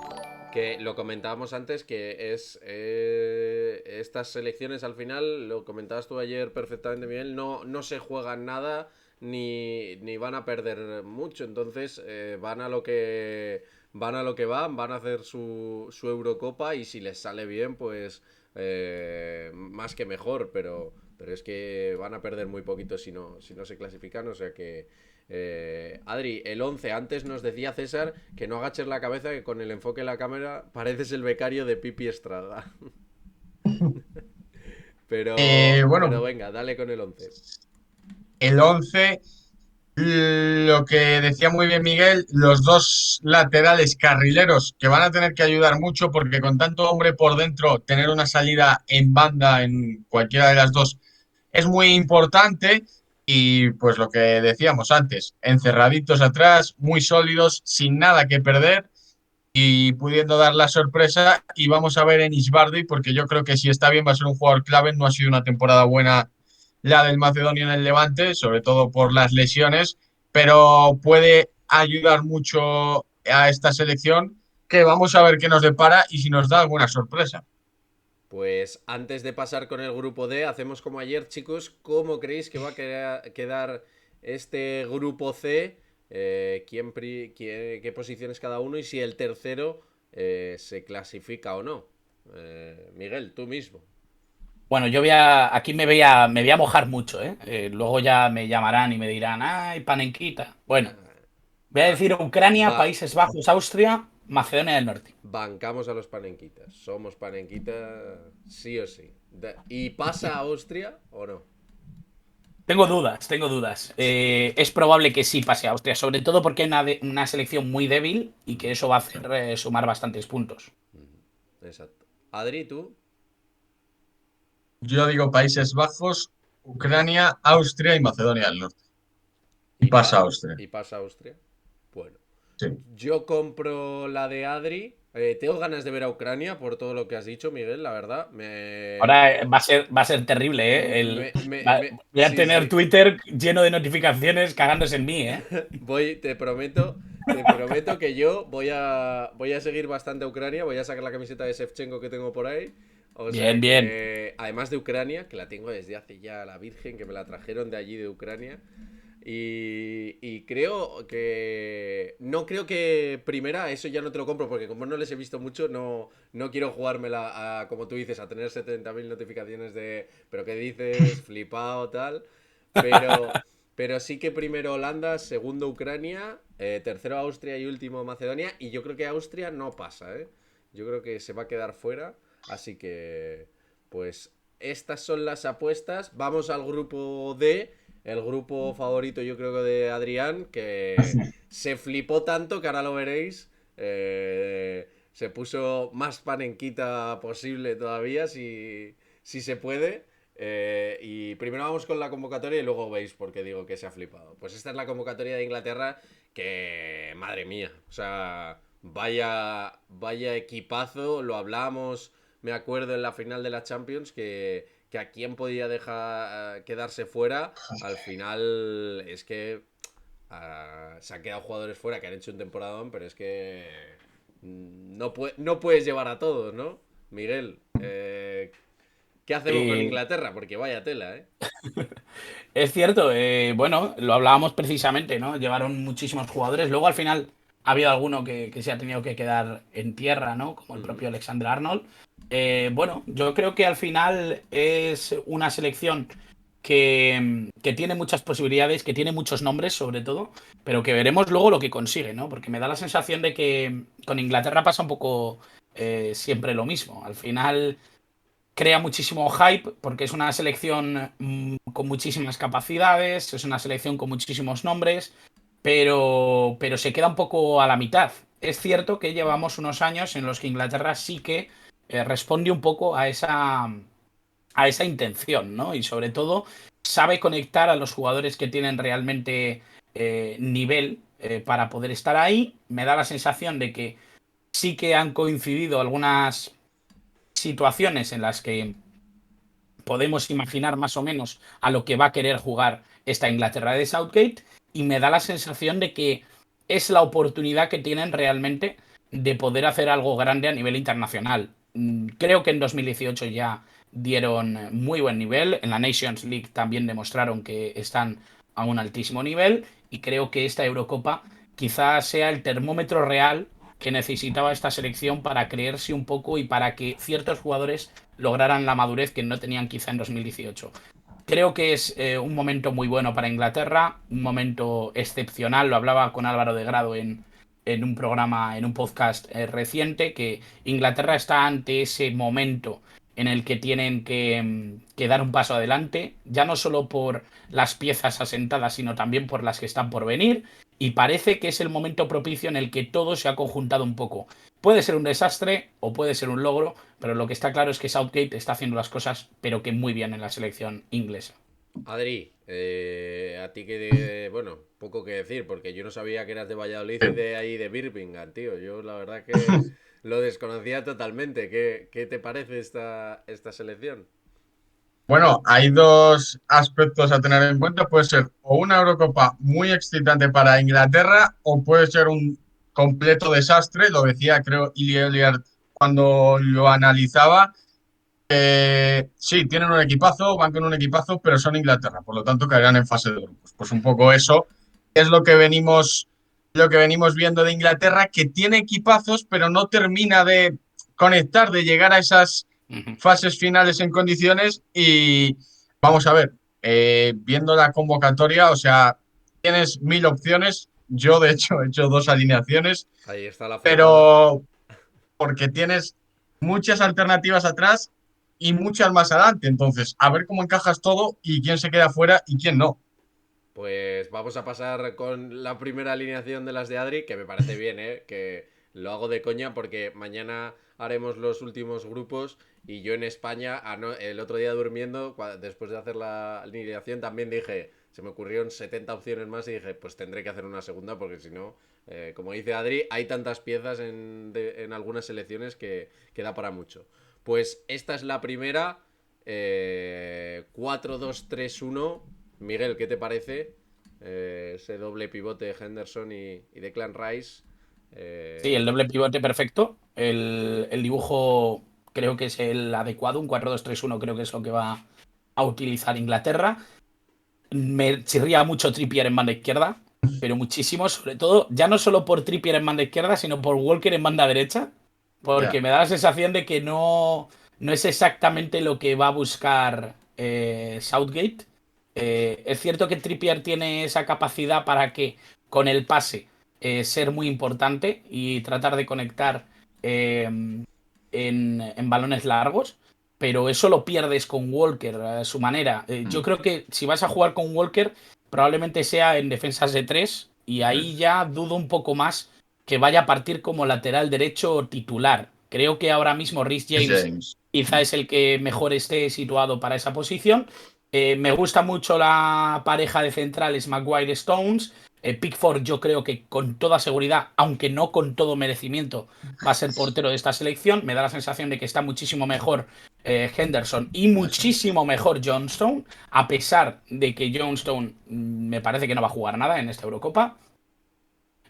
Que lo comentábamos antes, que es estas selecciones al final, lo comentabas tú ayer perfectamente, Miguel, no se juegan nada ni van a perder mucho. Entonces van a lo que van a hacer su Eurocopa y si les sale bien, pues más que mejor, pero es que van a perder muy poquito si no se clasifican, o sea que Adri, el 11, antes nos decía César que no agaches la cabeza, que con el enfoque de la cámara pareces el becario de Pipi Estrada. Pero Bueno, venga, dale con el 11. el 11, lo que decía muy bien Miguel, los dos laterales carrileros que van a tener que ayudar mucho porque con tanto hombre por dentro, tener una salida en banda en cualquiera de las dos es muy importante. Y pues lo que decíamos antes, encerraditos atrás, muy sólidos, sin nada que perder y pudiendo dar la sorpresa. Y vamos a ver en Isbardi, porque yo creo que si está bien va a ser un jugador clave. No ha sido una temporada buena la del Macedonio en el Levante, sobre todo por las lesiones, pero puede ayudar mucho a esta selección, que vamos a ver qué nos depara y si nos da alguna sorpresa. Pues antes de pasar con el grupo D, hacemos como ayer, chicos. ¿Cómo creéis que va a quedar este grupo C? ¿Qué posiciones cada uno? Y si el tercero se clasifica o no. Miguel, tú mismo. Bueno, aquí me voy a mojar mucho, ¿eh? Luego ya me llamarán y me dirán, ¡ay, panenquita! Bueno, voy a Va, decir Ucrania, va, Países Bajos, Austria, Macedonia del Norte. Bancamos a los panenquitas. Somos panenquitas sí o sí. ¿Y pasa a Austria o no? Tengo dudas, tengo dudas. Es probable que sí pase a Austria, sobre todo porque hay una selección muy débil y que eso va a hacer sumar bastantes puntos. Exacto. Adri, ¿tú? Yo digo Países Bajos, Ucrania, Austria y Macedonia del Norte. Y ¿Y, pasa a Austria. y pasa a Austria? Bueno. Sí. Yo compro la de Adri. Tengo ganas de ver a Ucrania por todo lo que has dicho, Miguel, la verdad. Ahora va a ser terrible, ¿eh? Voy a Sí, tener sí. Twitter lleno de notificaciones cagándose en mí, ¿eh? Te prometo que yo voy a seguir bastante a Ucrania. Voy a sacar la camiseta de Shevchenko que tengo por ahí. O sea Bien, bien. que, además de Ucrania, que la tengo desde hace ya la Virgen, que me la trajeron de allí de Ucrania. Y creo que. No creo que primera, eso ya no te lo compro, porque como no les he visto mucho, no quiero jugármela a, como tú dices, a tener 70.000 notificaciones de. Pero qué dices, flipado, tal. Pero. Pero sí que primero Holanda, segundo Ucrania, tercero Austria y último Macedonia. Y yo creo que Austria no pasa, ¿eh? Yo creo que se va a quedar fuera. Así que, pues, estas son las apuestas. Vamos al grupo D, el grupo favorito yo creo que de Adrián, que se flipó tanto que ahora lo veréis. Se puso más panenquita posible todavía, si se puede. Y primero vamos con la convocatoria y luego veis por qué digo que se ha flipado. Pues esta es la convocatoria de Inglaterra que, madre mía, o sea, vaya equipazo, lo hablamos, me acuerdo en la final de la Champions, que a quién podía dejar quedarse fuera. Al final es que se han quedado jugadores fuera que han hecho un temporadón, pero es que no puedes llevar a todos, ¿no? Miguel, ¿qué hacemos con Eh, Inglaterra? Porque vaya tela, ¿eh? es cierto, bueno, lo hablábamos precisamente, ¿no? Llevaron muchísimos jugadores. Luego al final ha habido alguno que se ha tenido que quedar en tierra, ¿no? Como el propio Alexander Arnold. Bueno, yo creo que al final es una selección que tiene muchas posibilidades, que tiene muchos nombres sobre todo, pero que veremos luego lo que consigue, ¿no? Porque me da la sensación de que con Inglaterra pasa un poco siempre lo mismo. Al final crea muchísimo hype porque es una selección con muchísimas capacidades, es una selección con muchísimos nombres, pero se queda un poco a la mitad. Es cierto que llevamos unos años en los que Inglaterra sí que responde un poco a esa intención, ¿no? Y sobre todo sabe conectar a los jugadores que tienen realmente nivel para poder estar ahí. Me da la sensación de que sí que han coincidido algunas situaciones en las que podemos imaginar más o menos a lo que va a querer jugar esta Inglaterra de Southgate, y me da la sensación de que es la oportunidad que tienen realmente de poder hacer algo grande a nivel internacional. Creo que en 2018 ya dieron muy buen nivel, en la Nations League también demostraron que están a un altísimo nivel, y creo que esta Eurocopa quizás sea el termómetro real que necesitaba esta selección para creerse un poco y para que ciertos jugadores lograran la madurez que no tenían quizá en 2018. Creo que es un momento muy bueno para Inglaterra, un momento excepcional. Lo hablaba con Álvaro de Grado en un programa, en un podcast reciente, que Inglaterra está ante ese momento en el que tienen que dar un paso adelante, ya no solo por las piezas asentadas, sino también por las que están por venir, y parece que es el momento propicio en el que todo se ha conjuntado un poco. Puede ser un desastre o puede ser un logro, pero lo que está claro es que Southgate está haciendo las cosas, pero que muy bien en la selección inglesa. Adri, a ti bueno, poco que decir, porque yo no sabía que eras de Valladolid y de ahí de Birmingham, tío. Yo la verdad que lo desconocía totalmente. ¿Qué te parece esta selección? Bueno, hay dos aspectos a tener en cuenta. Puede ser o una Eurocopa muy excitante para Inglaterra o puede ser un completo desastre. Lo decía, creo, Ili Elliott cuando lo analizaba. Sí, tienen un equipazo, van con un equipazo, pero son Inglaterra, por lo tanto caerán en fase de grupos. Pues un poco eso es lo que venimos viendo de Inglaterra, que tiene equipazos, pero no termina de conectar, de llegar a esas Ujú. fases finales en condiciones. Y vamos a ver, viendo la convocatoria, o sea, tienes 1000 opciones. Yo, de hecho, he hecho dos alineaciones, Ahí está la foto, ¿no? pero porque tienes muchas alternativas atrás y muchas más adelante. Entonces, a ver cómo encajas todo y quién se queda fuera y quién no. Pues vamos a pasar con la primera alineación de las de Adri, que me parece bien, ¿eh? Que lo hago de coña porque mañana haremos los últimos grupos y yo en España, el otro día durmiendo, después de hacer la alineación, también dije, se me ocurrieron 70 opciones más y dije, pues tendré que hacer una segunda porque si no, como dice Adri, hay tantas piezas en algunas selecciones que da para mucho. Pues esta es la primera, 4-2-3-1. Miguel, ¿qué te parece? Ese doble pivote de Henderson y Declan Rice. Sí, el doble pivote perfecto. El dibujo creo que es el adecuado, un 4-2-3-1 creo que es lo que va a utilizar Inglaterra. Me chirría mucho Trippier en banda izquierda, pero muchísimo, sobre todo, ya no solo por Trippier en banda izquierda, sino por Walker en banda derecha, Ya. porque me da la sensación de que no es exactamente lo que va a buscar Southgate. Es cierto que Trippier tiene esa capacidad para que con el pase ser muy importante y tratar de conectar eh, en balones largos, pero eso lo pierdes con Walker a su manera. Yo creo que si vas a jugar con Walker, probablemente sea en defensas de tres, y ahí ya dudo un poco más que vaya a partir como lateral derecho titular. Creo que ahora mismo Reece James James. quizá es el que mejor esté situado para esa posición. Me gusta mucho la pareja de centrales Maguire-Stones. Pickford yo creo que con toda seguridad, aunque no con todo merecimiento, va a ser portero de esta selección. Me da la sensación de que está muchísimo mejor Henderson y muchísimo mejor Johnstone, a pesar de que Johnstone me parece que no va a jugar nada en esta Eurocopa.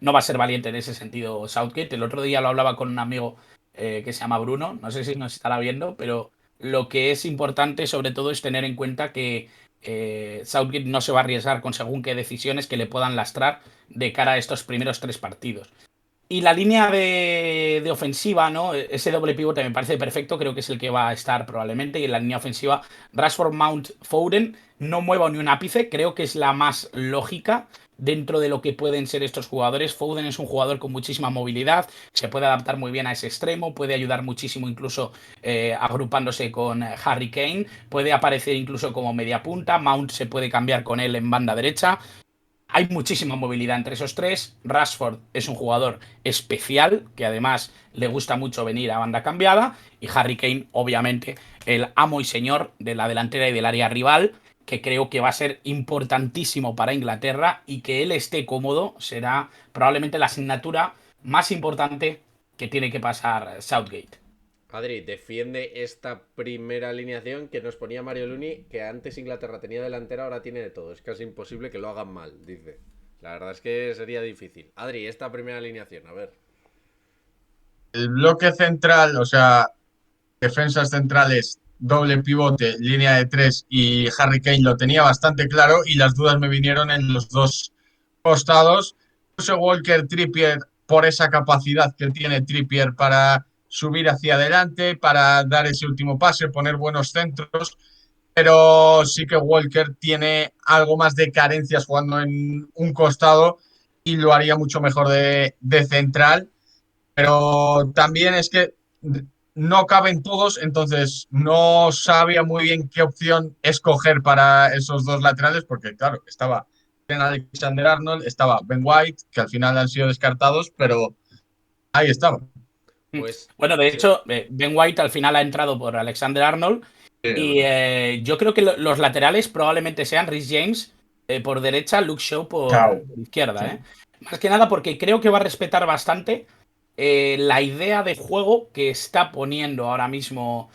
No va a ser valiente en ese sentido Southgate. El otro día lo hablaba con un amigo que se llama Bruno, no sé si nos estará viendo, pero lo que es importante sobre todo es tener en cuenta que Southgate no se va a arriesgar con según qué decisiones que le puedan lastrar de cara a estos primeros tres partidos. Y la línea de ofensiva, ¿no? Ese doble pivote me parece perfecto, creo que es el que va a estar probablemente. Y en la línea ofensiva, Rashford, Mount, Foden, no muevo ni un ápice, creo que es la más lógica dentro de lo que pueden ser estos jugadores. Foden es un jugador con muchísima movilidad, se puede adaptar muy bien a ese extremo, puede ayudar muchísimo incluso agrupándose con Harry Kane, puede aparecer incluso como media punta, Mount se puede cambiar con él en banda derecha. Hay muchísima movilidad entre esos tres. Rashford es un jugador especial, que además le gusta mucho venir a banda cambiada. Y Harry Kane, obviamente, el amo y señor de la delantera y del área rival, que creo que va a ser importantísimo para Inglaterra, y que él esté cómodo será probablemente la asignatura más importante que tiene que pasar Southgate. Adri, defiende esta primera alineación que nos ponía Mario Luni, que antes Inglaterra tenía delantera, ahora tiene de todo. Es casi imposible que lo hagan mal, dice. La verdad es que sería difícil. Adri, esta primera alineación, a ver. El bloque central, o sea, defensas centrales, doble pivote, línea de tres y Harry Kane lo tenía bastante claro y las dudas me vinieron en los dos costados. Puse Walker Trippier por esa capacidad que tiene Trippier para subir hacia adelante, para dar ese último pase, poner buenos centros, pero sí que Walker tiene algo más de carencias jugando en un costado y lo haría mucho mejor de central, pero también es que no caben todos, entonces no sabía muy bien qué opción escoger para esos dos laterales, porque claro, estaba Alexander Arnold, estaba Ben White, que al final han sido descartados, pero ahí estaba. Pues, Bueno, de sí. hecho, Ben White al final ha entrado por Alexander Arnold Sí, es y verdad. yo creo que los laterales probablemente sean Reece James por derecha, Luke Shaw por Chao. izquierda, Sí. ¿eh? Más que nada porque creo que va a respetar bastante la idea de juego que está poniendo ahora mismo,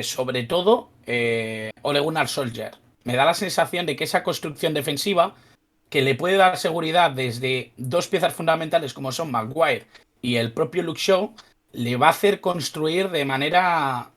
sobre todo, Ole Gunnar Solskjaer. Me da la sensación de que esa construcción defensiva que le puede dar seguridad desde dos piezas fundamentales como son Maguire y el propio Luke Shaw, le va a hacer construir de manera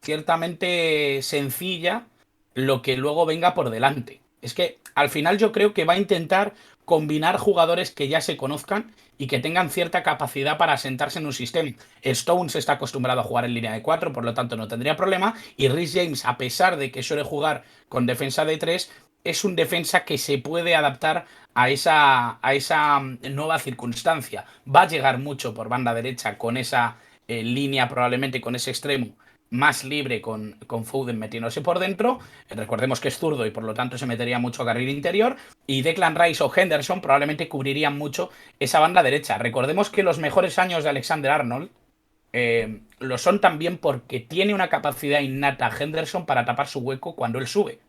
ciertamente sencilla lo que luego venga por delante. Es que al final yo creo que va a intentar combinar jugadores que ya se conozcan y que tengan cierta capacidad para asentarse en un sistema. Stones está acostumbrado a jugar en línea de 4, por lo tanto no tendría problema. Y Reece James, a pesar de que suele jugar con defensa de 3, es un defensa que se puede adaptar a esa nueva circunstancia. Va a llegar mucho por banda derecha con esa línea, probablemente con ese extremo más libre con Foden metiéndose por dentro. Recordemos que es zurdo y por lo tanto se metería mucho a carril interior. Y Declan Rice o Henderson probablemente cubrirían mucho esa banda derecha. Recordemos que los mejores años de Alexander Arnold lo son también porque tiene una capacidad innata Henderson para tapar su hueco cuando él sube.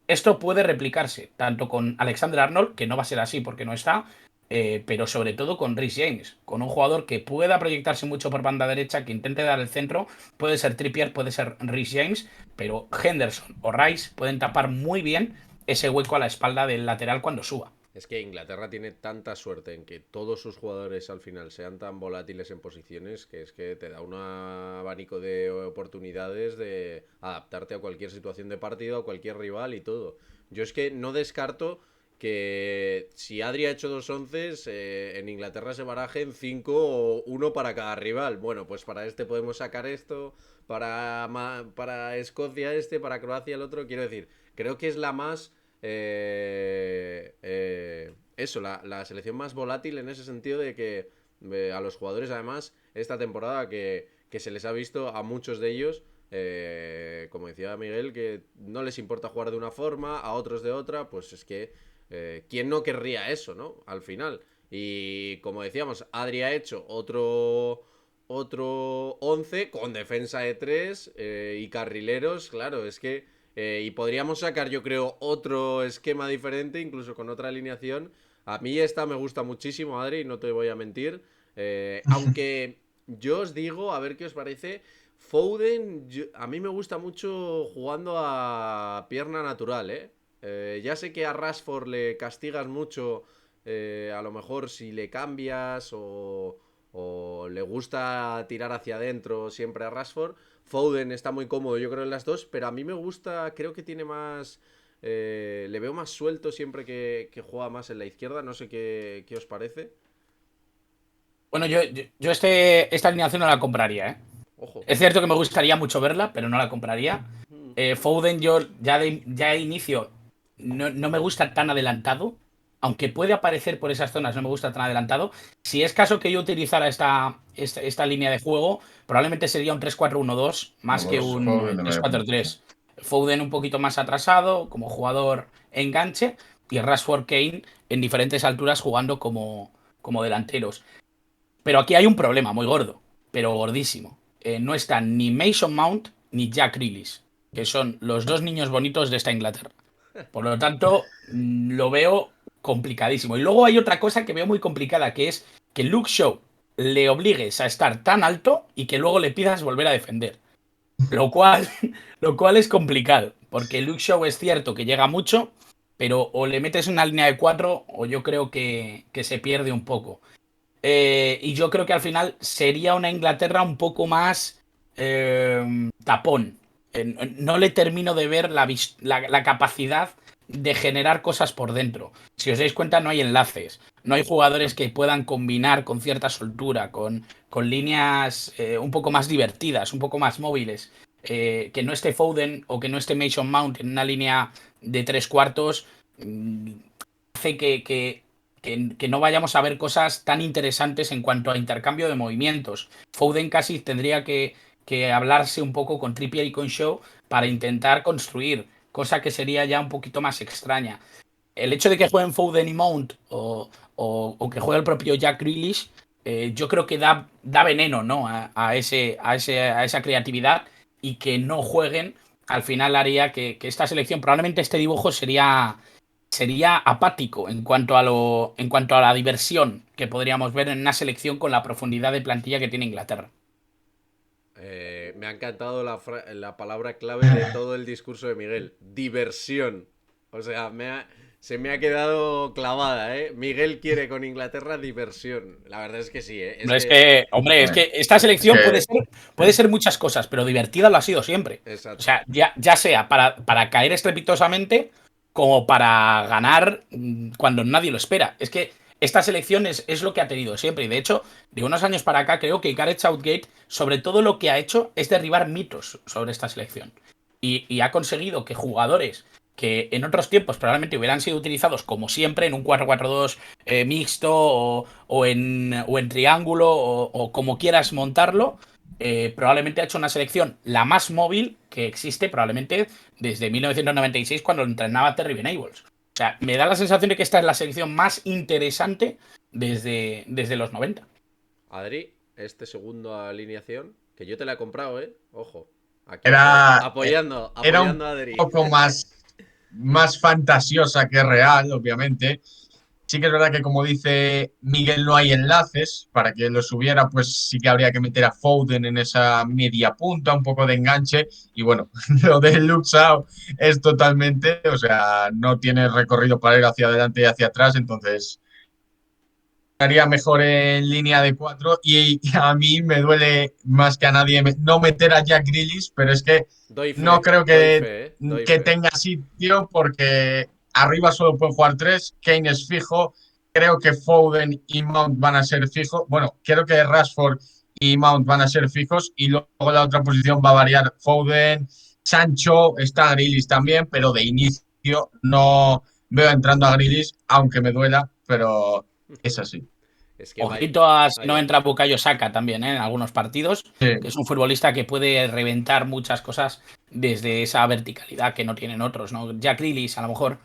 Esto puede replicarse tanto con Alexander Arnold, que no va a ser así porque no está, pero sobre todo con Reece James, con un jugador que pueda proyectarse mucho por banda derecha, que intente dar el centro, puede ser Trippier, puede ser Reece James, pero Henderson o Rice pueden tapar muy bien ese hueco a la espalda del lateral cuando suba. Es que Inglaterra tiene tanta suerte en que todos sus jugadores al final sean tan volátiles en posiciones que es que te da un abanico de oportunidades de adaptarte a cualquier situación de partido, a cualquier rival y todo. Yo es que no descarto que si Adri ha hecho 2 11, en Inglaterra se barajen 5 o uno para cada rival. Bueno, pues para este podemos sacar esto, para Escocia este, para Croacia el otro. Quiero decir, creo que es la más eso, la selección más volátil en ese sentido de que a los jugadores, además, esta temporada que se les ha visto a muchos de ellos, como decía Miguel, que no les importa jugar de una forma, a otros de otra, pues es que ¿quién no querría eso, no? Al final. Y como decíamos, Adri ha hecho otro 11 con defensa de 3 y carrileros, claro, es que y podríamos sacar, yo creo, otro esquema diferente, incluso con otra alineación. A mí esta me gusta muchísimo, Adri, no te voy a mentir. Aunque yo os digo, a ver qué os parece. Foden, a mí me gusta mucho jugando a pierna natural, ¿eh? Ya sé que a Rashford le castigas mucho, a lo mejor si le cambias o le gusta tirar hacia adentro siempre a Rashford. Foden está muy cómodo, yo creo, en las dos, pero a mí me gusta, creo que tiene más... le veo más suelto siempre que juega más en la izquierda, no sé qué os parece. Bueno, yo esta alineación no la compraría, ¿eh? Ojo. Es cierto que me gustaría mucho verla, pero no la compraría. Foden, yo ya de inicio no me gusta tan adelantado. Aunque puede aparecer por esas zonas, no me gusta tan adelantado. Si es caso que yo utilizara esta línea de juego, probablemente sería un 3-4-1-2 No, más que pues un Foden me voy a poner. Sí. 3-4-3. Foden un poquito más atrasado, como jugador enganche, y Rashford Kane en diferentes alturas jugando como delanteros. Pero aquí hay un problema muy gordo, pero gordísimo. No están ni Mason Mount ni Jack Grealish, que son los dos niños bonitos de esta Inglaterra. Por lo tanto, lo veo complicadísimo. Y luego hay otra cosa que veo muy complicada, que es que Luke Shaw le obligues a estar tan alto y que luego le pidas volver a defender. Lo cual, lo cual es complicado, porque Luke Shaw es cierto que llega mucho, pero o le metes una línea de 4 o yo creo que se pierde un poco. Y yo creo que al final sería una Inglaterra un poco más tapón. No le termino de ver la capacidad de generar cosas por dentro. Si os dais cuenta, no hay enlaces. No hay jugadores que puedan combinar con cierta soltura, con líneas un poco más divertidas, un poco más móviles. Que no esté Foden o que no esté Mason Mount en una línea de 3 cuartos hace que no vayamos a ver cosas tan interesantes en cuanto a intercambio de movimientos. Foden casi tendría que hablarse un poco con Trippier y con Shaw para intentar construir, cosa que sería ya un poquito más extraña. El hecho de que jueguen Foden y Mount o que juegue el propio Jack Grealish, yo creo que da veneno, ¿no? A esa creatividad, y que no jueguen al final haría que esta selección, probablemente este dibujo sería apático en cuanto a la diversión que podríamos ver en una selección con la profundidad de plantilla que tiene Inglaterra. Me ha encantado la palabra clave de todo el discurso de Miguel. Diversión. O sea, se me ha quedado clavada, ¿eh? Miguel quiere con Inglaterra diversión. La verdad es que sí, ¿eh? Es que esta selección puede ser muchas cosas, pero divertida lo ha sido siempre. O Exacto. sea, ya sea para caer estrepitosamente como para ganar cuando nadie lo espera. Es que esta selección es lo que ha tenido siempre. Y de hecho, de unos años para acá, creo que Gareth Southgate, sobre todo lo que ha hecho es derribar mitos sobre esta selección. Y ha conseguido que jugadores que en otros tiempos probablemente hubieran sido utilizados como siempre en un 4-4-2 mixto o en triángulo o como quieras montarlo, probablemente ha hecho una selección la más móvil que existe probablemente desde 1996 cuando entrenaba Terry Venables. O sea, me da la sensación de que esta es la selección más interesante desde los 90. Adri, este segundo alineación, que yo te la he comprado, ¿eh? Ojo. Aquí Era, apoyando era a un Adri. poco más fantasiosa que real, obviamente. Sí que es verdad que, como dice Miguel, no hay enlaces. Para que los hubiera, pues sí que habría que meter a Foden en esa media punta, un poco de enganche. Y bueno, lo de Luke Shaw es totalmente, o sea, no tiene recorrido para ir hacia adelante y hacia atrás. Entonces, haría mejor en línea de 4. Y a mí me duele más que a nadie no meter a Jack Grealish, pero es que no creo Doy fe, ¿eh? Doy que fe. tenga sitio porque arriba solo pueden jugar 3. Kane es fijo. Creo que Foden y Mount van a ser fijos. Bueno, creo que Rashford y Mount van a ser fijos. Y luego la otra posición va a variar. Foden, Sancho, está Grealish también, pero de inicio no veo entrando a Grealish, aunque me duela, pero es así. Es que Ojito a si no vaya. entra Bukayo Saka también, en algunos partidos, que Sí. es un futbolista que puede reventar muchas cosas desde esa verticalidad que no tienen otros, ¿no? Jack Grealish a lo mejor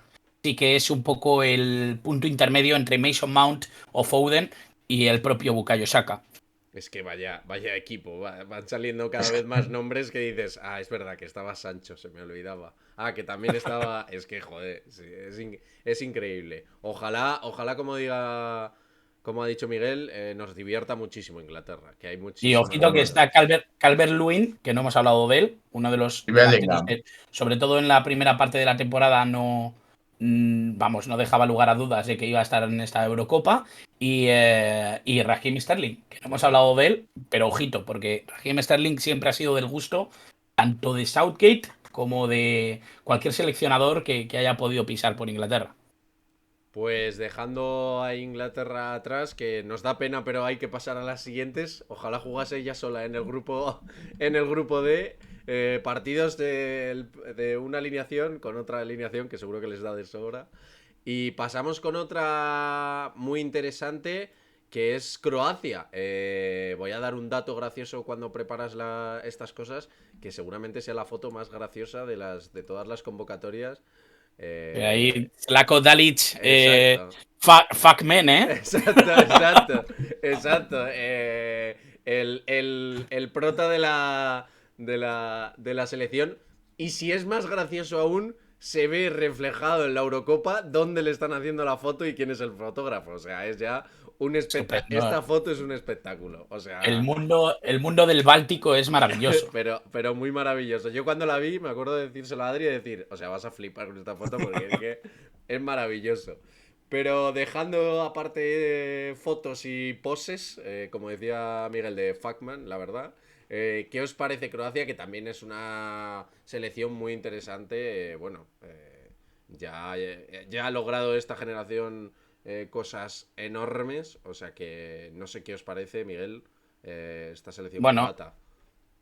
sí que es un poco el punto intermedio entre Mason Mount o Foden y el propio Bukayo Saka. Es que vaya equipo. Van saliendo cada vez más nombres que dices, es verdad que estaba Sancho, se me olvidaba. Que también estaba. Es que, joder, sí, es increíble. Ojalá, como ha dicho Miguel, nos divierta muchísimo Inglaterra, que hay Y muchísimo ojito que bueno. está Calvert-Lewin, que no hemos hablado de él, uno de los Y delanteros Bellingham. que, sobre todo en la primera parte de la temporada, no dejaba lugar a dudas de que iba a estar en esta Eurocopa. Y Raheem Sterling, que no hemos hablado de él, pero ojito, porque Raheem Sterling siempre ha sido del gusto tanto de Southgate como de cualquier seleccionador que haya podido pisar por Inglaterra. Pues dejando a Inglaterra atrás, que nos da pena, pero hay que pasar a las siguientes. Ojalá jugase ella sola en el grupo, en el grupo D. Partidos de una alineación con otra alineación que seguro que les da de sobra. Y pasamos con otra muy interesante, que es Croacia. Voy a dar un dato gracioso cuando preparas estas cosas, que seguramente sea la foto más graciosa de todas las convocatorias. Ahí, Zlatko Dalic, Exacto. fuck men, ¿eh? Exacto. El prota de la selección. Y si es más gracioso aún, se ve reflejado en la Eurocopa dónde le están haciendo la foto y quién es el fotógrafo. O sea, es ya un espectáculo. Estupendo. Esta foto es un espectáculo. O sea, El mundo del Báltico es maravilloso. pero muy maravilloso. Yo cuando la vi me acuerdo de decírselo a Adri y decir, o sea, vas a flipar con esta foto porque es que es maravilloso. Pero dejando aparte fotos y poses, como decía Miguel de Factman, la verdad, ¿qué os parece Croacia? Que también es una selección muy interesante. Bueno, ya ha logrado esta generación cosas enormes. O sea que no sé qué os parece, Miguel, esta selección Bueno, croata.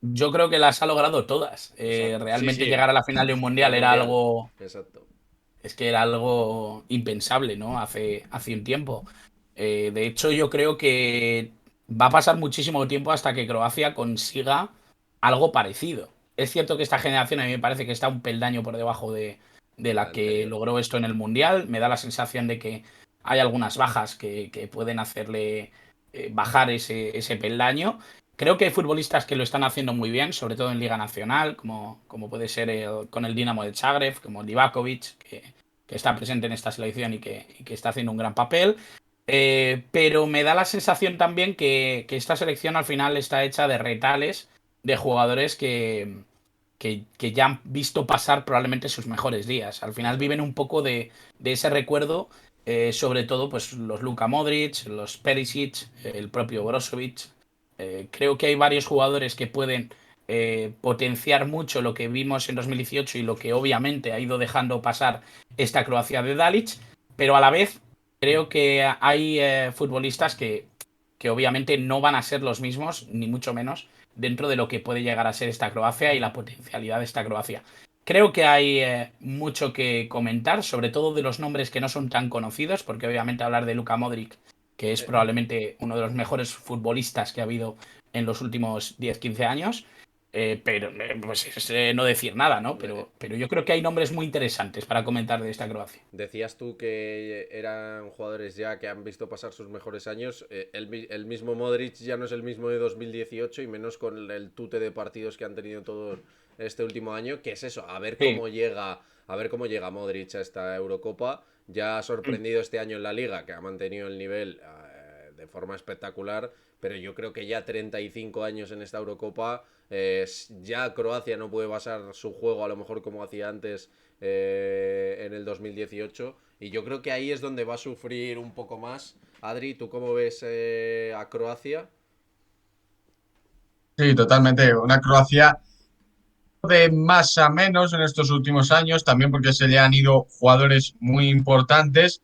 yo creo que las ha logrado todas. Exacto. Sí, Realmente sí, llegar a la final de un del mundial era Mundial. algo, Exacto. es que era algo impensable, ¿no? Hace un tiempo. De hecho, yo creo que va a pasar muchísimo tiempo hasta que Croacia consiga algo parecido. Es cierto que esta generación a mí me parece que está un peldaño por debajo de De la la que anterior. logró esto en el Mundial. Me da la sensación de que hay algunas bajas que pueden hacerle bajar ese peldaño. Creo que hay futbolistas que lo están haciendo muy bien, sobre todo en Liga Nacional, como puede ser con el Dinamo de Zagreb, como Livakovic, que está presente en esta selección y que está haciendo un gran papel. Pero me da la sensación también que esta selección al final está hecha de retales de jugadores que ya han visto pasar probablemente sus mejores días. Al final viven Exacto. un poco de ese recuerdo, sobre todo pues los Luka Modric, los Perisic, el propio Brozovic. Creo que hay varios jugadores que pueden potenciar mucho lo que vimos en 2018 y lo que obviamente ha ido dejando pasar esta Croacia de Dalic, pero a la vez creo que hay futbolistas que obviamente no van a ser los mismos, ni mucho menos, dentro de lo que puede llegar a ser esta Croacia y la potencialidad de esta Croacia. Creo que hay mucho que comentar, sobre todo de los nombres que no son tan conocidos, porque obviamente hablar de Luka Modric, que es Eh, probablemente uno de los mejores futbolistas que ha habido en los últimos 10-15 años, pero pues es no decir nada, ¿no? eh, Pero yo creo que hay nombres muy interesantes para comentar de esta Croacia. Decías tú que eran jugadores ya que han visto pasar sus mejores años. El mismo Modric ya no es el mismo de 2018 y menos con el tute de partidos que han tenido todos este último año. ¿Qué es eso? Sí. A ver cómo llega Modric a esta Eurocopa. Ya ha sorprendido este año en la Liga, que ha mantenido el nivel de forma espectacular. Pero yo creo que ya 35 años en esta Eurocopa, ya Croacia no puede basar su juego a lo mejor como hacía antes en el 2018. Y yo creo que ahí es donde va a sufrir un poco más. Adri, ¿tú cómo ves a Croacia? Sí, totalmente. Una Croacia de más a menos en estos últimos años, también porque se le han ido jugadores muy importantes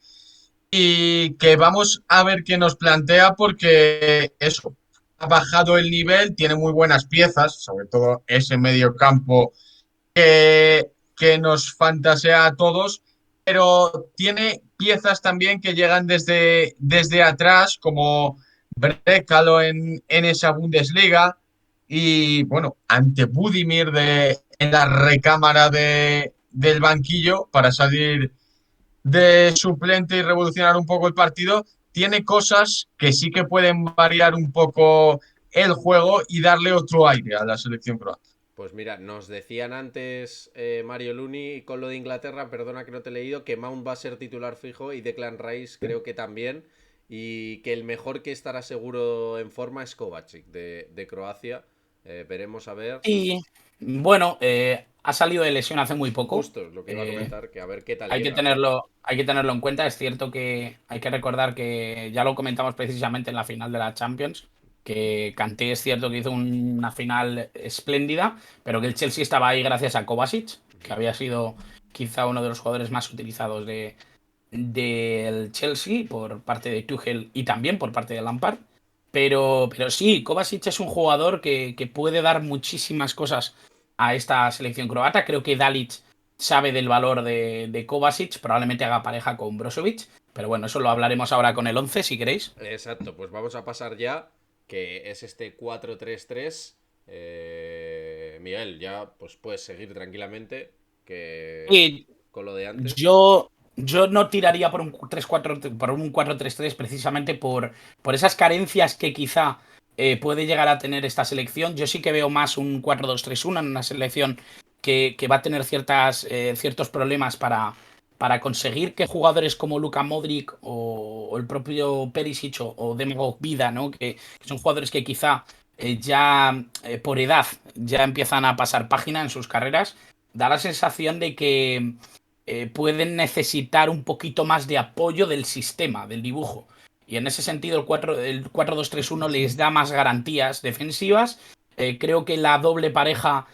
y que vamos a ver qué nos plantea porque eso, ha bajado el nivel, tiene muy buenas piezas, sobre todo ese medio campo que nos fantasea a todos, pero tiene piezas también que llegan desde atrás, como Brekalo en esa Bundesliga y bueno, ante Budimir en la recámara del banquillo para salir de suplente y revolucionar un poco el partido, tiene cosas que sí que pueden variar un poco el juego y darle otro aire a la selección croata. Pues mira, nos decían antes Mario Luni con lo de Inglaterra, perdona que no te he leído, que Mount va a ser titular fijo y Declan Rice creo que también. Y que el mejor que estará seguro en forma es Kovacic de Croacia. Veremos a ver. Y bueno, ha salido de lesión hace muy poco. Justo lo que iba a Eh, comentar, que a ver qué tal hay que llega. tenerlo en cuenta. Es cierto que hay que recordar que ya lo comentamos precisamente en la final de la Champions, que Kanté es cierto que hizo una final espléndida, pero que el Chelsea estaba ahí gracias a Kovacic, que había sido quizá uno de los jugadores más utilizados del Chelsea por parte de Tuchel y también por parte de Lampard. Pero sí, Kovacic es un jugador que puede dar muchísimas cosas a esta selección croata. Creo que Dalic sabe del valor de Kovacic, probablemente haga pareja con Brozovic, pero bueno, eso lo hablaremos ahora con el 11 si queréis. Exacto, pues vamos a pasar ya, que es este 4-3-3. Miguel, ya pues puedes seguir tranquilamente que Y con lo de antes. yo no tiraría por un 3-4, por un 4-3-3 precisamente por esas carencias que quizá puede llegar a tener esta selección. Yo sí que veo más un 4-2-3-1 en una selección que va a tener ciertos problemas para conseguir que jugadores como Luka Modric o el propio Perisic o Demagog Vida, ¿no? Que son jugadores que quizá ya por edad ya empiezan a pasar página en sus carreras, da la sensación de que pueden necesitar un poquito más de apoyo del sistema, del dibujo. Y en ese sentido el 4-2-3-1 les da más garantías defensivas. Creo que la doble pareja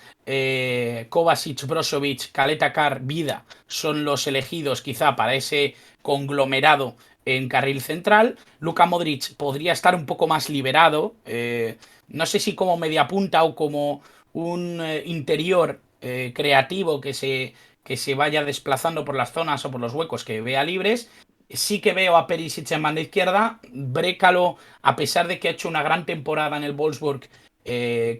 Kovacic, Brozovic, Caleta Car, Vida son los elegidos quizá para ese conglomerado en carril central. Luka Modric podría estar un poco más liberado, no sé si como media punta o como un interior creativo que se vaya desplazando por las zonas o por los huecos que vea libres. Sí que veo a Perisic en banda izquierda. Brécalo, a pesar de que ha hecho una gran temporada en el Wolfsburg,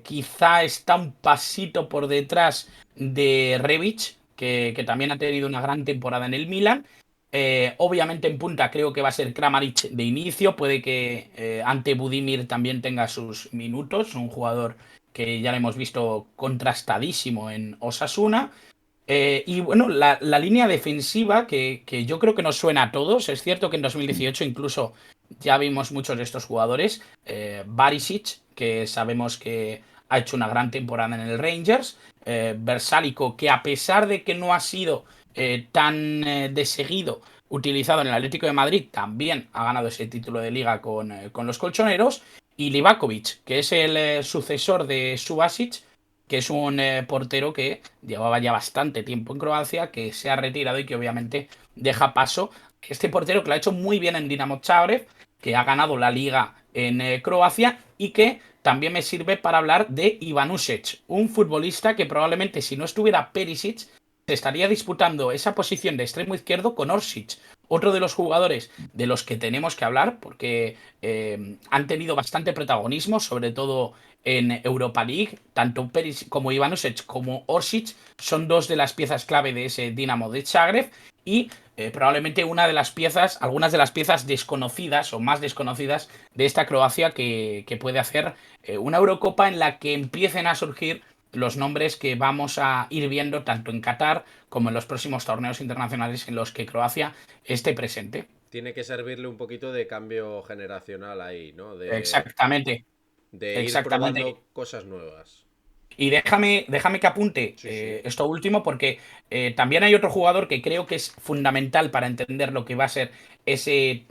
quizá está un pasito por detrás de Rebic, que también ha tenido una gran temporada en el Milan. Obviamente en punta creo que va a ser Kramaric de inicio. Puede que ante Budimir también tenga sus minutos. Un jugador que ya lo hemos visto contrastadísimo en Osasuna. Y bueno, la línea defensiva que yo creo que nos suena a todos. Es cierto que en 2018 incluso ya vimos muchos de estos jugadores. Barisic, que sabemos que ha hecho una gran temporada en el Rangers. Versálico, que a pesar de que no ha sido tan de seguido utilizado en el Atlético de Madrid, también ha ganado ese título de liga con los colchoneros. Y Livakovic, que es el sucesor de Subasic, que es un portero que llevaba ya bastante tiempo en Croacia, que se ha retirado y que obviamente deja paso a este portero que lo ha hecho muy bien en Dinamo Zagreb, que ha ganado la liga en Croacia y que también me sirve para hablar de Ivanušić, un futbolista que probablemente si no estuviera Perisic se estaría disputando esa posición de extremo izquierdo con Orsic, otro de los jugadores de los que tenemos que hablar porque han tenido bastante protagonismo, sobre todo en Europa League. Tanto Perisic como Ivanušić como Orsic son dos de las piezas clave de ese Dinamo de Zagreb y probablemente algunas de las piezas desconocidas o más desconocidas de esta Croacia que puede hacer una Eurocopa en la que empiecen a surgir los nombres que vamos a ir viendo tanto en Qatar como en los próximos torneos internacionales en los que Croacia esté presente. Tiene que servirle un poquito de cambio generacional ahí, ¿no? Exactamente. De ir probando cosas nuevas. Y déjame que apunte esto último porque también hay otro jugador que creo que es fundamental para entender lo que va a ser ese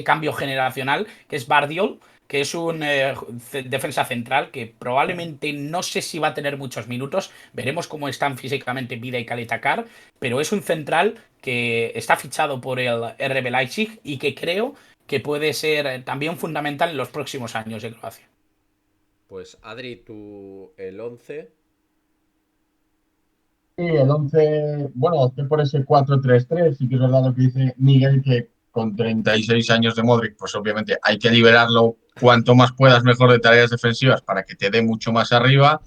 cambio generacional, que es Bardiol, que es un defensa central que probablemente no sé si va a tener muchos minutos. Veremos cómo están físicamente Vida y Caleta Car, pero es un central que está fichado por el RB Leipzig y que creo que puede ser también fundamental en los próximos años de Croacia. Pues Adri, el 11. Sí, el 11, bueno, opté por ese 4-3-3, sí que es verdad lo que dice Miguel, que con 36 años de Modric, pues obviamente hay que liberarlo cuanto más puedas mejor de tareas defensivas para que te dé mucho más arriba.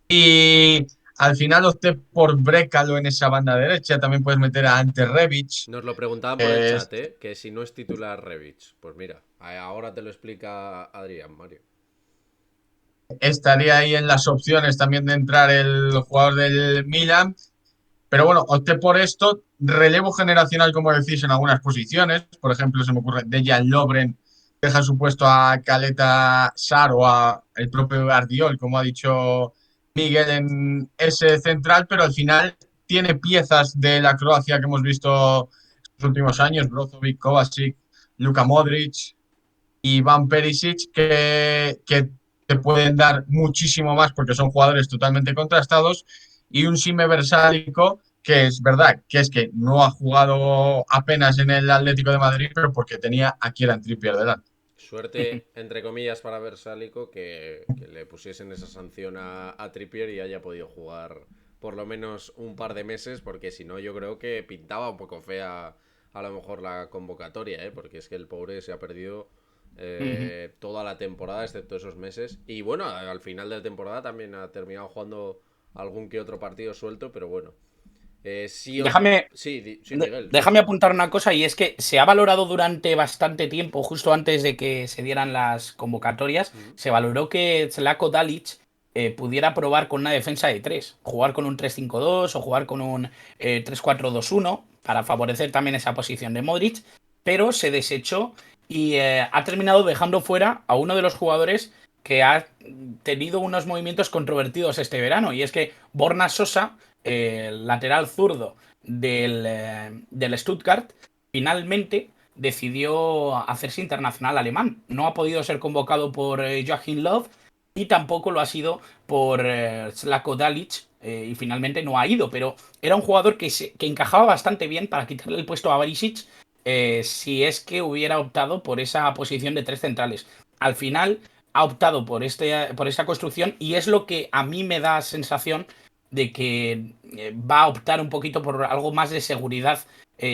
Y al final opté por Brécalo en esa banda derecha, también puedes meter a Ante Rebic. Nos lo preguntaban por el chat, que si no es titular Rebic. Pues mira, ahora te lo explica Adrián, Mario. Estaría ahí en las opciones también de entrar el jugador del Milan. Pero bueno, opté por esto. Relevo generacional, como decís, en algunas posiciones. Por ejemplo, se me ocurre Dejan Lovren deja su puesto a Caleta Sar o a el propio Guardiol, como ha dicho Miguel, en ese central, pero al final tiene piezas de la Croacia que hemos visto en los últimos años, Brozovic, Kovacic, Luka Modric y Van Perisic, que te pueden dar muchísimo más porque son jugadores totalmente contrastados, y un Sime Versálico, que es verdad que es que no ha jugado apenas en el Atlético de Madrid, pero porque tenía a Kieran Trippier delante. Suerte, entre comillas, para Versálico que le pusiesen esa sanción a Trippier y haya podido jugar por lo menos un par de meses, porque si no yo creo que pintaba un poco fea a lo mejor la convocatoria, porque es que el pobre se ha perdido toda la temporada, excepto esos meses. Y bueno, al final de la temporada también ha terminado jugando algún que otro partido suelto, pero bueno. Déjame apuntar una cosa, y es que se ha valorado durante bastante tiempo, justo antes de que se dieran las convocatorias, se valoró que Zlatko Dalic pudiera probar con una defensa de 3, jugar con un 3-5-2 o jugar con un 3-4-2-1 para favorecer también esa posición de Modric, pero se desechó y ha terminado dejando fuera a uno de los jugadores que ha tenido unos movimientos controvertidos este verano, y es que Borna Sosa, el lateral zurdo del Stuttgart, finalmente decidió hacerse internacional alemán. No ha podido ser convocado por Joachim Löw y tampoco lo ha sido por Zlatko Dalic, y finalmente no ha ido, pero era un jugador que encajaba bastante bien para quitarle el puesto a Barisic, si es que hubiera optado por esa posición de 3 centrales. Al final ha optado por esta construcción, y es lo que a mí me da sensación de que va a optar un poquito por algo más de seguridad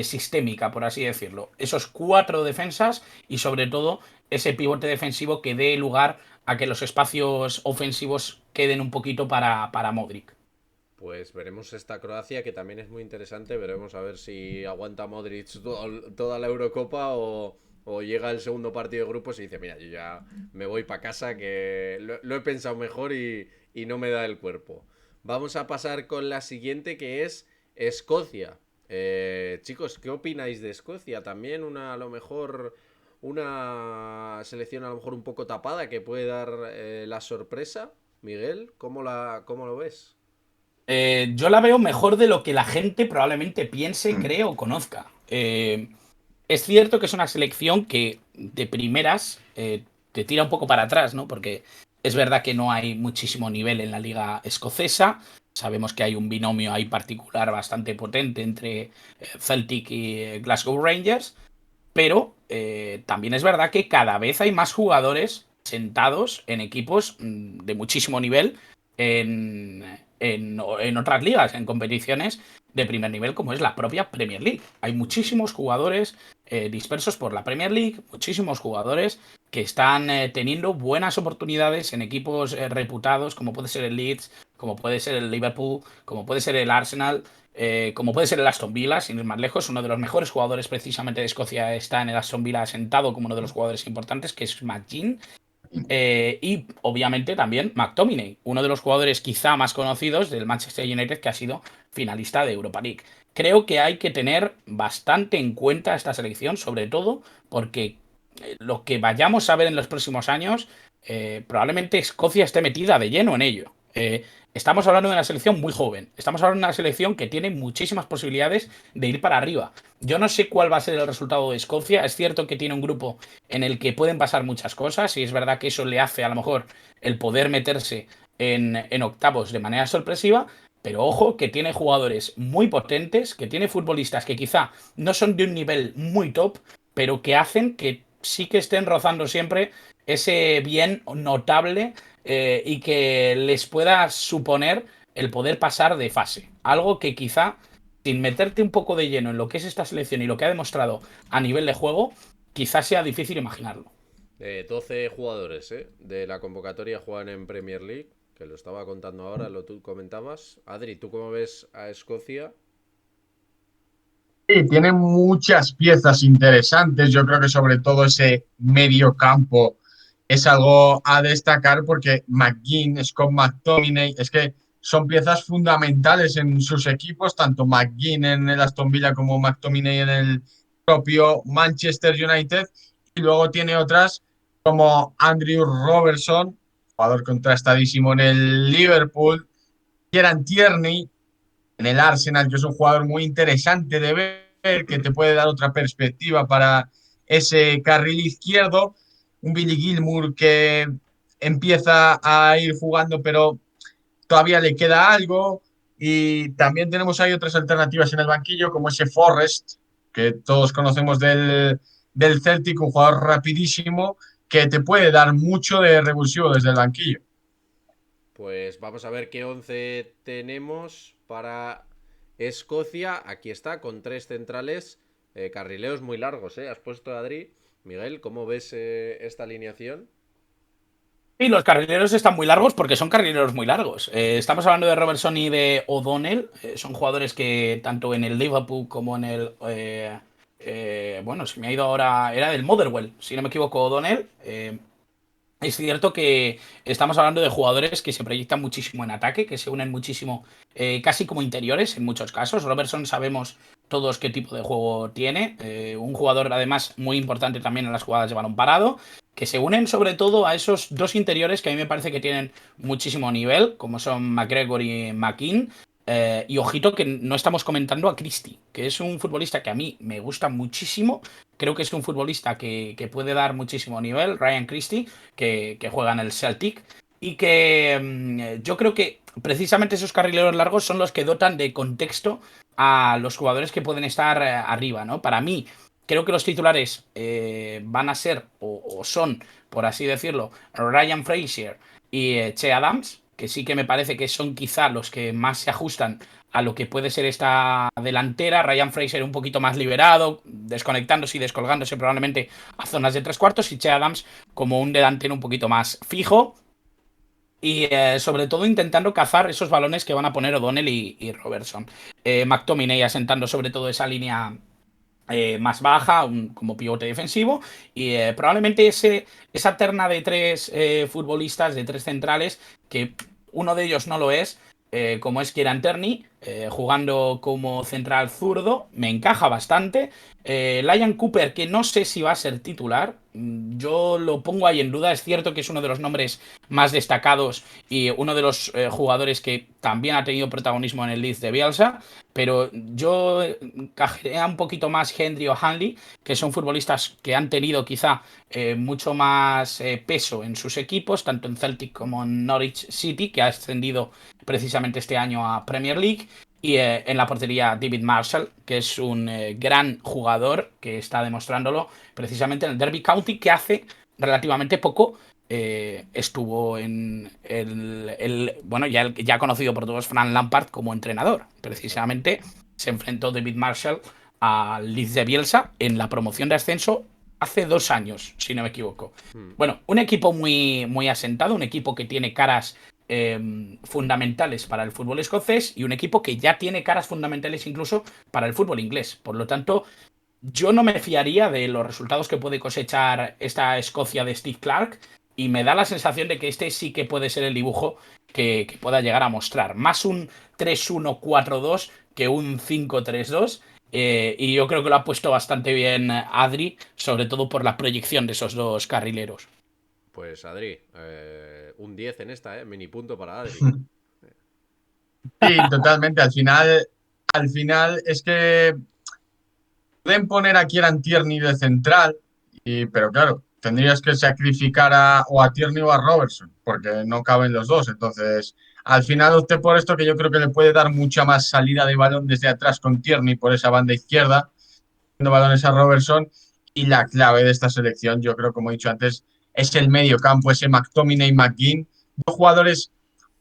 sistémica, por así decirlo. Esos 4 defensas y sobre todo ese pivote defensivo que dé lugar a que los espacios ofensivos queden un poquito para Modric. Pues veremos esta Croacia, que también es muy interesante. Veremos a ver si aguanta Modric toda la Eurocopa o llega el segundo partido de grupos y dice, mira, yo ya me voy para casa, que lo he pensado mejor y no me da el cuerpo. Vamos a pasar con la siguiente, que es Escocia. Chicos, ¿qué opináis de Escocia? También a lo mejor una selección a lo mejor un poco tapada que puede dar la sorpresa. Miguel, ¿cómo lo ves? Yo la veo mejor de lo que la gente probablemente piense, cree o conozca. Es cierto que es una selección que de primeras te tira un poco para atrás, ¿no? Porque es verdad que no hay muchísimo nivel en la liga escocesa. Sabemos que hay un binomio ahí particular bastante potente entre Celtic y Glasgow Rangers, pero también es verdad que cada vez hay más jugadores sentados en equipos de muchísimo nivel en otras ligas, en competiciones de primer nivel, como es la propia Premier League. Hay muchísimos jugadores dispersos por la Premier League, muchísimos jugadores que están teniendo buenas oportunidades en equipos reputados, como puede ser el Leeds, como puede ser el Liverpool, como puede ser el Arsenal, como puede ser el Aston Villa, sin ir más lejos. Uno de los mejores jugadores precisamente de Escocia está en el Aston Villa, sentado como uno de los jugadores importantes, que es McGinn. Y obviamente también McTominay, uno de los jugadores quizá más conocidos del Manchester United, que ha sido finalista de Europa League. Creo que hay que tener bastante en cuenta esta selección, sobre todo porque lo que vayamos a ver en los próximos años, probablemente Escocia esté metida de lleno en ello. Estamos hablando de una selección muy joven, estamos hablando de una selección que tiene muchísimas posibilidades de ir para arriba. Yo no sé cuál va a ser el resultado de Escocia. Es cierto que tiene un grupo en el que pueden pasar muchas cosas, y es verdad que eso le hace a lo mejor el poder meterse en octavos de manera sorpresiva, pero ojo que tiene jugadores muy potentes, que tiene futbolistas que quizá no son de un nivel muy top, pero que hacen que sí que estén rozando siempre ese bien notable, y que les pueda suponer el poder pasar de fase. Algo que quizá, sin meterte un poco de lleno en lo que es esta selección y lo que ha demostrado a nivel de juego, quizás sea difícil imaginarlo. 12 jugadores de la convocatoria juegan en Premier League, que lo estaba contando ahora, lo tú comentabas. Adri, ¿tú cómo ves a Escocia? Sí, tiene muchas piezas interesantes. Yo creo que sobre todo ese medio campo es algo a destacar porque McGinn, Scott McTominay, es que son piezas fundamentales en sus equipos, tanto McGinn en el Aston Villa como McTominay en el propio Manchester United. Y luego tiene otras como Andrew Robertson, jugador contrastadísimo en el Liverpool, Kieran Tierney en el Arsenal, que es un jugador muy interesante de ver, que te puede dar otra perspectiva para ese carril izquierdo. Un Billy Gilmour que empieza a ir jugando, pero todavía le queda algo. Y también tenemos ahí otras alternativas en el banquillo, como ese Forrest, que todos conocemos del Celtic, un jugador rapidísimo que te puede dar mucho de revulsivo desde el banquillo. Pues vamos a ver qué 11 tenemos para Escocia. Aquí está, con 3 centrales, carrileos muy largos, ¿eh? Has puesto a Adri. Miguel, ¿cómo ves esta alineación? Y los carrileros están muy largos porque son carrileros muy largos. Estamos hablando de Robertson y de O'Donnell. Son jugadores que tanto en el Liverpool como en el... bueno, se me ha ido ahora... Era del Motherwell, si no me equivoco, O'Donnell. es cierto que estamos hablando de jugadores que se proyectan muchísimo en ataque, que se unen muchísimo, casi como interiores en muchos casos. Robertson sabemos todos qué tipo de juego tiene. Un jugador además muy importante también en las jugadas de balón parado, que se unen sobre todo a esos dos interiores que a mí me parece que tienen muchísimo nivel, como son McGregor y McKean. Y ojito que no estamos comentando a Christie, que es un futbolista que a mí me gusta muchísimo. Creo que es un futbolista que puede dar muchísimo nivel, Ryan Christie, que juega en el Celtic. Y que yo creo que precisamente esos carrileros largos son los que dotan de contexto a los jugadores que pueden estar arriba, ¿no? Para mí, creo que los titulares van a ser, o son, por así decirlo, Ryan Fraser y Che Adams, que sí que me parece que son quizá los que más se ajustan a lo que puede ser esta delantera. Ryan Fraser un poquito más liberado, desconectándose y descolgándose probablemente a zonas de tres cuartos, y Che Adams como un delantero un poquito más fijo. Y sobre todo intentando cazar esos balones que van a poner O'Donnell y Robertson. McTominay asentando sobre todo esa línea más baja, como pivote defensivo. Y probablemente esa terna de tres futbolistas, de tres centrales, que uno de ellos no lo es, como es Kieran Tierney, jugando como central zurdo, me encaja bastante. Liam Cooper, que no sé si va a ser titular, yo lo pongo ahí en duda. Es cierto que es uno de los nombres más destacados y uno de los jugadores que también ha tenido protagonismo en el Leeds de Bielsa, pero yo encajaría un poquito más Hendry o Hanley, que son futbolistas que han tenido quizá mucho más peso en sus equipos, tanto en Celtic como en Norwich City, que ha ascendido precisamente este año a Premier League. Y en la portería David Marshall, que es un gran jugador que está demostrándolo precisamente en el Derby County, que hace relativamente poco estuvo en bueno, ya conocido por todos, Frank Lampard, como entrenador. Precisamente se enfrentó David Marshall al Leeds de Bielsa en la promoción de ascenso hace 2 años, si no me equivoco. Bueno, un equipo muy, muy asentado, un equipo que tiene caras fundamentales para el fútbol escocés y un equipo que ya tiene caras fundamentales incluso para el fútbol inglés. Por lo tanto, yo no me fiaría de los resultados que puede cosechar esta Escocia de Steve Clarke, y me da la sensación de que este sí que puede ser el dibujo que pueda llegar a mostrar. Más un 3-1-4-2 que un 5-3-2. Y yo creo que lo ha puesto bastante bien Adri, sobre todo por la proyección de esos dos carrileros. Pues Adri, un 10 en esta, mini punto para Adri. Sí, totalmente. Al final es que pueden poner a Kieran Tierney de central, pero claro, tendrías que sacrificar o a Tierney o a Robertson, porque no caben los dos. Entonces, al final opté por esto, que yo creo que le puede dar mucha más salida de balón desde atrás con Tierney por esa banda izquierda, dando balones a Robertson. Y la clave de esta selección, yo creo, como he dicho antes, es el medio campo, ese McTominay y McGinn, dos jugadores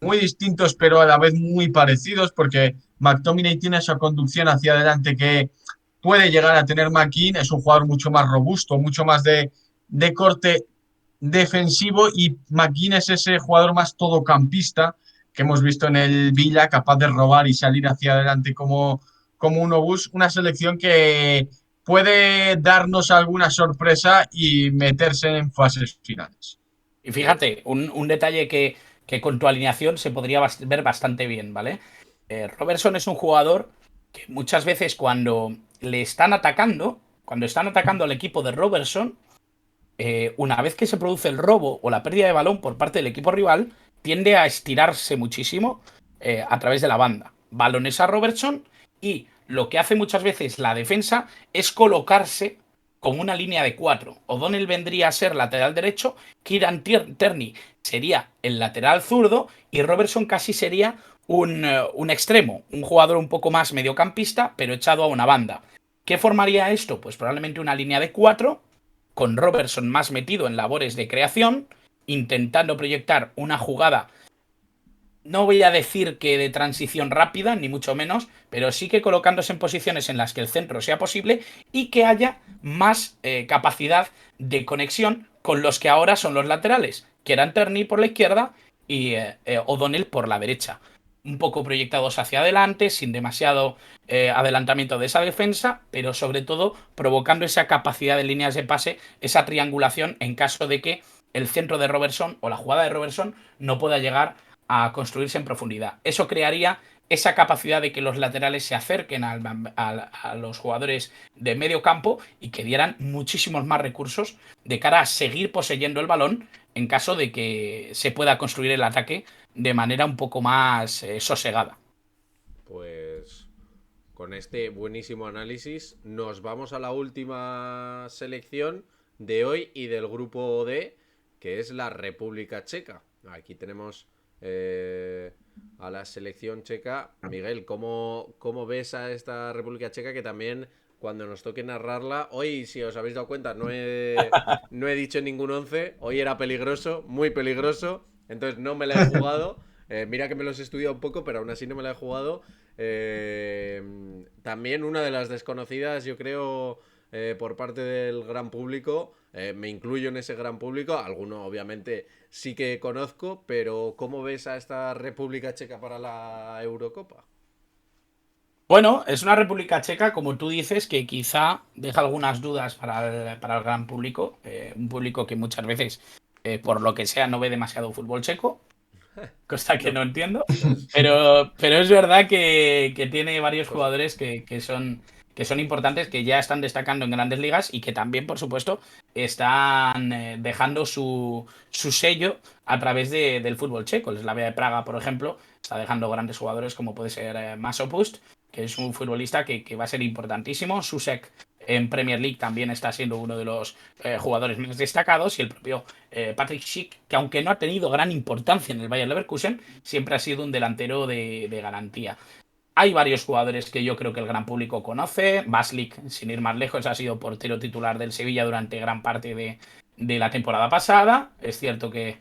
muy distintos, pero a la vez muy parecidos, porque McTominay tiene esa conducción hacia adelante que puede llegar a tener McKean. Es un jugador mucho más robusto, mucho más de corte defensivo, y McKean es ese jugador más todocampista que hemos visto en el Villa, capaz de robar y salir hacia adelante como un obús. Una selección que puede darnos alguna sorpresa y meterse en fases finales. Y fíjate, un detalle que con tu alineación se podría ver bastante bien, ¿vale? Robertson es un jugador que muchas veces cuando están atacando al equipo de Robertson, una vez que se produce el robo o la pérdida de balón por parte del equipo rival, tiende a estirarse muchísimo a través de la banda. Balones a Robertson, y lo que hace muchas veces la defensa es colocarse con una línea de 4. O'Donnell vendría a ser lateral derecho, Kieran Tierney sería el lateral zurdo y Robertson casi sería un extremo, un jugador un poco más mediocampista, pero echado a una banda. ¿Qué formaría esto? Pues probablemente una línea de 4, con Robertson más metido en labores de creación, intentando proyectar una jugada, no voy a decir que de transición rápida, ni mucho menos, pero sí que colocándose en posiciones en las que el centro sea posible y que haya más capacidad de conexión con los que ahora son los laterales, que eran Tierney por la izquierda y O'Donnell por la derecha. Un poco proyectados hacia adelante, sin demasiado adelantamiento de esa defensa, pero sobre todo provocando esa capacidad de líneas de pase, esa triangulación en caso de que el centro de Robertson o la jugada de Robertson no pueda llegar a construirse en profundidad. Eso crearía esa capacidad de que los laterales se acerquen a los jugadores de medio campo y que dieran muchísimos más recursos de cara a seguir poseyendo el balón en caso de que se pueda construir el ataque de manera un poco más sosegada. Pues con este buenísimo análisis nos vamos a la última selección de hoy y del grupo D, que es la República Checa. Aquí tenemos a la selección checa. Miguel, ¿cómo ves a esta República Checa que también cuando nos toque narrarla, hoy si os habéis dado cuenta no he dicho ningún 11, hoy era peligroso, muy peligroso, entonces no me la he jugado. Mira que me los he estudiado un poco, pero aún así no me la he jugado. También una de las desconocidas, yo creo, por parte del gran público. Me incluyo en ese gran público. Alguno, obviamente, sí que conozco, pero ¿cómo ves a esta República Checa para la Eurocopa? Bueno, es una República Checa, como tú dices, que quizá deja algunas dudas para el gran público. Un público que muchas veces, por lo que sea, no ve demasiado fútbol checo. Cosa que no entiendo. Pero es verdad que tiene varios jugadores que son importantes, que ya están destacando en grandes ligas y que también, por supuesto, están dejando su sello a través del fútbol checo. El Slavia de Praga, por ejemplo, está dejando grandes jugadores como puede ser Masopust, que es un futbolista que va a ser importantísimo. Susek en Premier League también está siendo uno de los jugadores más destacados, y el propio Patrick Schick, que aunque no ha tenido gran importancia en el Bayer Leverkusen, siempre ha sido un delantero de garantía. Hay varios jugadores que yo creo que el gran público conoce. Baslik, sin ir más lejos, ha sido portero titular del Sevilla durante gran parte de la temporada pasada. Es cierto que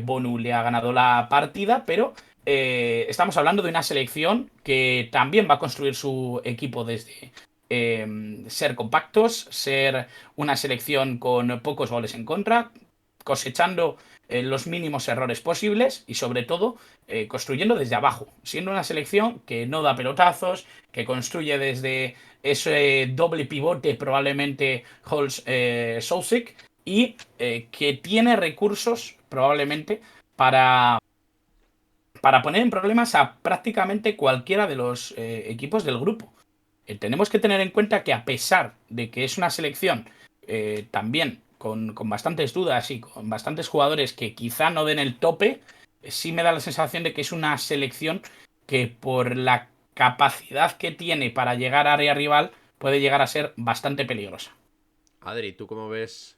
Bonu le ha ganado la partida, pero estamos hablando de una selección que también va a construir su equipo desde ser compactos, ser una selección con pocos goles en contra, cosechando los mínimos errores posibles y sobre todo construyendo desde abajo, siendo una selección que no da pelotazos, que construye desde ese doble pivote probablemente Holz-Soucek, y que tiene recursos probablemente para poner en problemas a prácticamente cualquiera de los equipos del grupo. Tenemos que tener en cuenta que a pesar de que es una selección también con bastantes dudas y con bastantes jugadores que quizá no den el tope, sí me da la sensación de que es una selección que por la capacidad que tiene para llegar a área rival puede llegar a ser bastante peligrosa. Adri, ¿tú cómo ves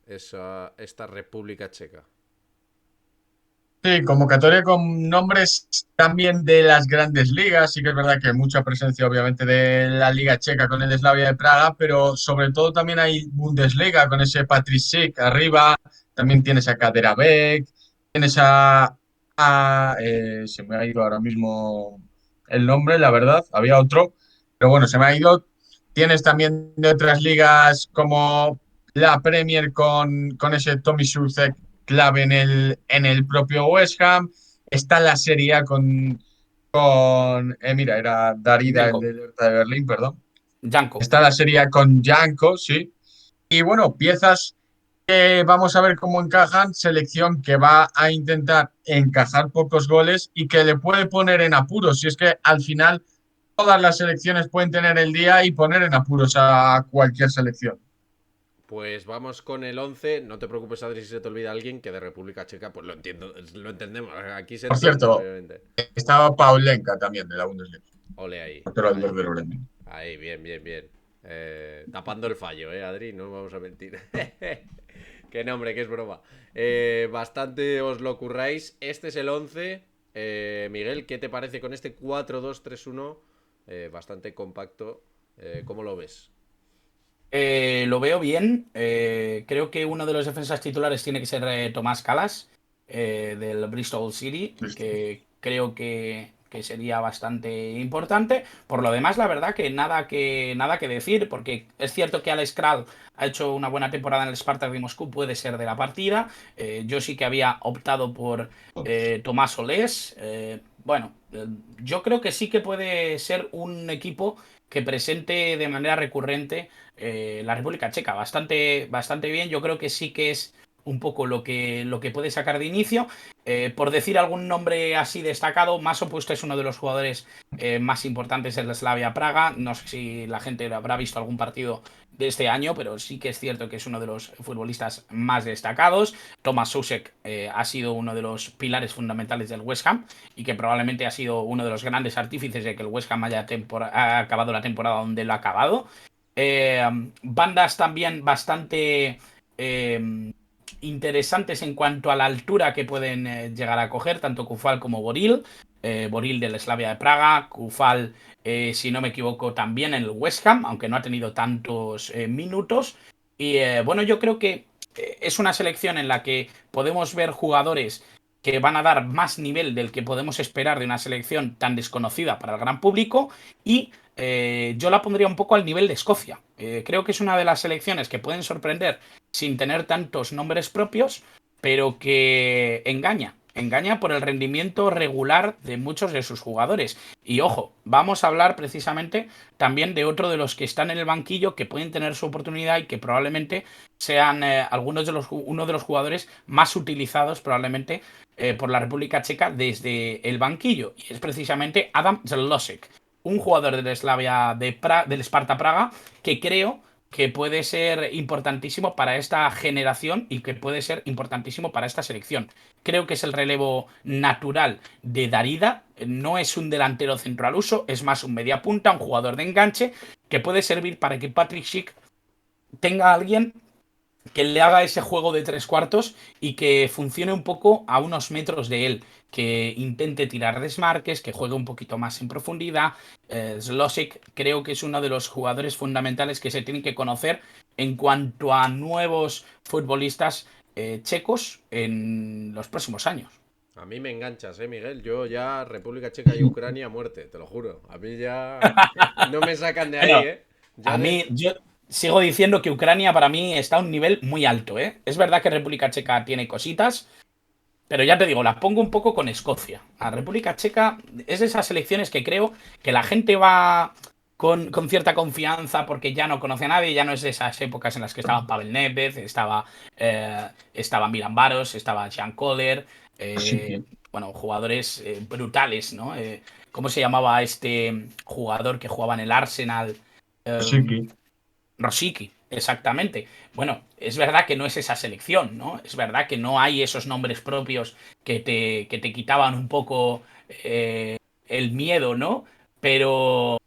esta República Checa? Sí, convocatoria con nombres también de las grandes ligas. Sí que es verdad que hay mucha presencia, obviamente, de la Liga Checa con el Slavia de Praga, pero sobre todo también hay Bundesliga con ese Patrick Schick arriba. También tienes a Kaderabek, tienes se me ha ido ahora mismo el nombre, la verdad, había otro, pero bueno, se me ha ido. Tienes también de otras ligas como la Premier con ese Tommy Soucek clave en el propio West Ham. Está la Serie A mira, era Darida, el Janko, de Hertha de Berlín, perdón. Janko. Está la Serie A con Janko, sí. Y bueno, piezas que vamos a ver cómo encajan. Selección que va a intentar encajar pocos goles y que le puede poner en apuros. Si es que al final todas las selecciones pueden tener el día y poner en apuros a cualquier selección. Pues vamos con el 11. No te preocupes, Adri, si se te olvida alguien, que de República Checa, pues lo entendemos. Aquí se Por entiende, cierto, obviamente. estaba Paulenka también de la Bundesliga. Ole ahí. Portero del Ahí, Werder Bremen. ahí, bien, bien, bien. Tapando el fallo, Adri, no vamos a mentir. Qué nombre, que es broma. Bastante os lo curráis. Este es el 11. Miguel, ¿qué te parece con este 4-2-3-1? Bastante compacto. ¿Cómo lo ves? Lo veo bien. Creo que uno de los defensas titulares tiene que ser Tomás Calas, del Bristol City, que creo que sería bastante importante. Por lo demás, la verdad que nada que decir, porque es cierto que Alex Kral ha hecho una buena temporada en el Spartak de Moscú, puede ser de la partida. Yo sí que había optado por Tomás Olés. Bueno, yo creo que sí que puede ser un equipo que presente de manera recurrente la República Checa. Bastante bien. Yo creo que sí que es un poco lo que puede sacar de inicio. Por decir algún nombre así destacado, más opuesto es uno de los jugadores más importantes del Slavia Praga. No sé si la gente habrá visto algún partido de este año, pero sí que es cierto que es uno de los futbolistas más destacados. Tomáš Souček ha sido uno de los pilares fundamentales del West Ham y que probablemente ha sido uno de los grandes artífices de que el West Ham ha acabado la temporada donde lo ha acabado. Bandas también bastante interesantes en cuanto a la altura que pueden llegar a coger, tanto Kufal como Boril. Boril del Slavia de Praga, Kufal, si no me equivoco, también en el West Ham, aunque no ha tenido tantos minutos. Y bueno, yo creo que es una selección en la que podemos ver jugadores que van a dar más nivel del que podemos esperar de una selección tan desconocida para el gran público y yo la pondría un poco al nivel de Escocia. Creo que es una de las selecciones que pueden sorprender sin tener tantos nombres propios, pero que engaña por el rendimiento regular de muchos de sus jugadores. Y ojo, vamos a hablar precisamente también de otro de los que están en el banquillo que pueden tener su oportunidad y que probablemente sean uno de los jugadores más utilizados probablemente por la República Checa desde el banquillo, y es precisamente Adam Zlosek, un jugador del Sparta Praga que creo que puede ser importantísimo para esta generación y que puede ser importantísimo para esta selección. Creo que es el relevo natural de Darida, no es un delantero centro al uso, es más un mediapunta, un jugador de enganche que puede servir para que Patrick Schick tenga a alguien que le haga ese juego de tres cuartos y que funcione un poco a unos metros de él, que intente tirar desmarques, que juegue un poquito más en profundidad. Zlosek creo que es uno de los jugadores fundamentales que se tienen que conocer en cuanto a nuevos futbolistas checos en los próximos años. A mí me enganchas, Miguel. Yo ya República Checa y Ucrania a muerte, te lo juro. A mí ya no me sacan de ahí, Bueno, ¿eh? Ya a de... mí, yo sigo diciendo que Ucrania para mí está a un nivel muy alto, ¿eh? Es verdad que República Checa tiene cositas, pero ya te digo, la pongo un poco con Escocia. La República Checa es de esas selecciones que creo que la gente va con cierta confianza porque ya no conoce a nadie, ya no es de esas épocas en las que estaba Pavel Nedved, estaba Milan Baros, estaba Jan Koller, Sí, bueno, jugadores brutales, ¿no? ¿Cómo se llamaba este jugador que jugaba en el Arsenal? sí. Rosicky, exactamente. Bueno, es verdad que no es esa selección, ¿no? Es verdad que no hay esos nombres propios que te quitaban un poco el miedo, ¿no? Pero,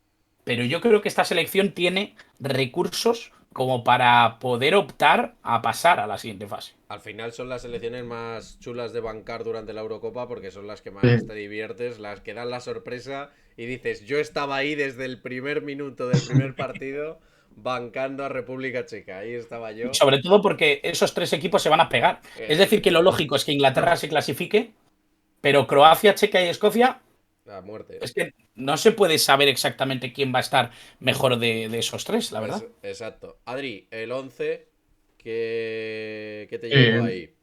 pero yo creo que esta selección tiene recursos como para poder optar a pasar a la siguiente fase. Al final son las selecciones más chulas de bancar durante la Eurocopa porque son las que más Sí. te diviertes, las que dan la sorpresa y dices, yo estaba ahí desde el primer minuto del primer partido bancando a República Checa. Ahí estaba yo. Sobre todo porque esos tres equipos se van a pegar. Es Eso decir, que es. lo lógico es que Inglaterra se clasifique, pero Croacia, Checa y Escocia A muerte. es que no se puede saber exactamente quién va a estar mejor de esos tres, la verdad. Exacto. Adri, el 11, ¿qué te llegó Sí, ahí?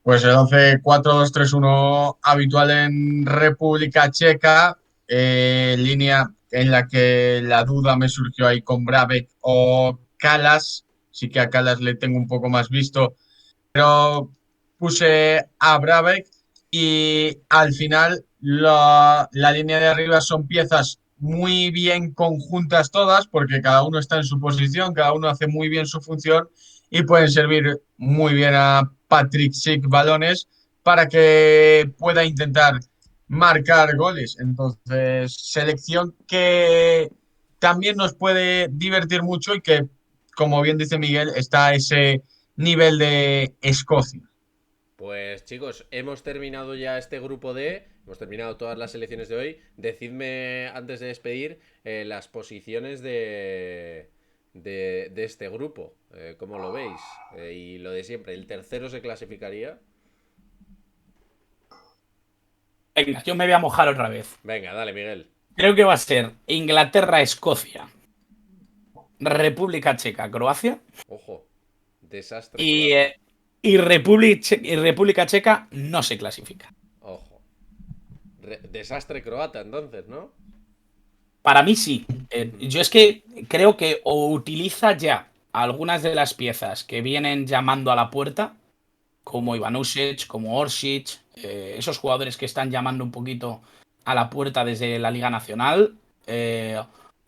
pues el 11-4-2-3-1 habitual en República Checa, línea en la que la duda me surgió ahí con Brabec o Calas, sí que a Calas le tengo un poco más visto, pero puse a Brabec y al final la línea de arriba son piezas muy bien conjuntas todas porque cada uno está en su posición, cada uno hace muy bien su función y pueden servir muy bien a Patrick Schick balones para que pueda intentar marcar goles. Entonces, selección que también nos puede divertir mucho y que, como bien dice Miguel, está a ese nivel de Escocia. Pues chicos, hemos terminado ya este grupo D, hemos terminado todas las selecciones de hoy. Decidme antes de despedir las posiciones de este grupo, ¿cómo lo veis? Y lo de siempre, ¿el tercero se clasificaría? Venga, yo me voy a mojar otra vez. Venga, dale, Miguel. Creo que va a ser Inglaterra-Escocia, República Checa, Croacia Ojo, desastre y, croata. y República Checa no se clasifica. Ojo. Desastre croata, entonces, ¿no? Para mí sí. Yo es que creo que o utiliza ya algunas de las piezas que vienen llamando a la puerta, como Ivanušić, como Oršić, esos jugadores que están llamando un poquito a la puerta desde la Liga Nacional,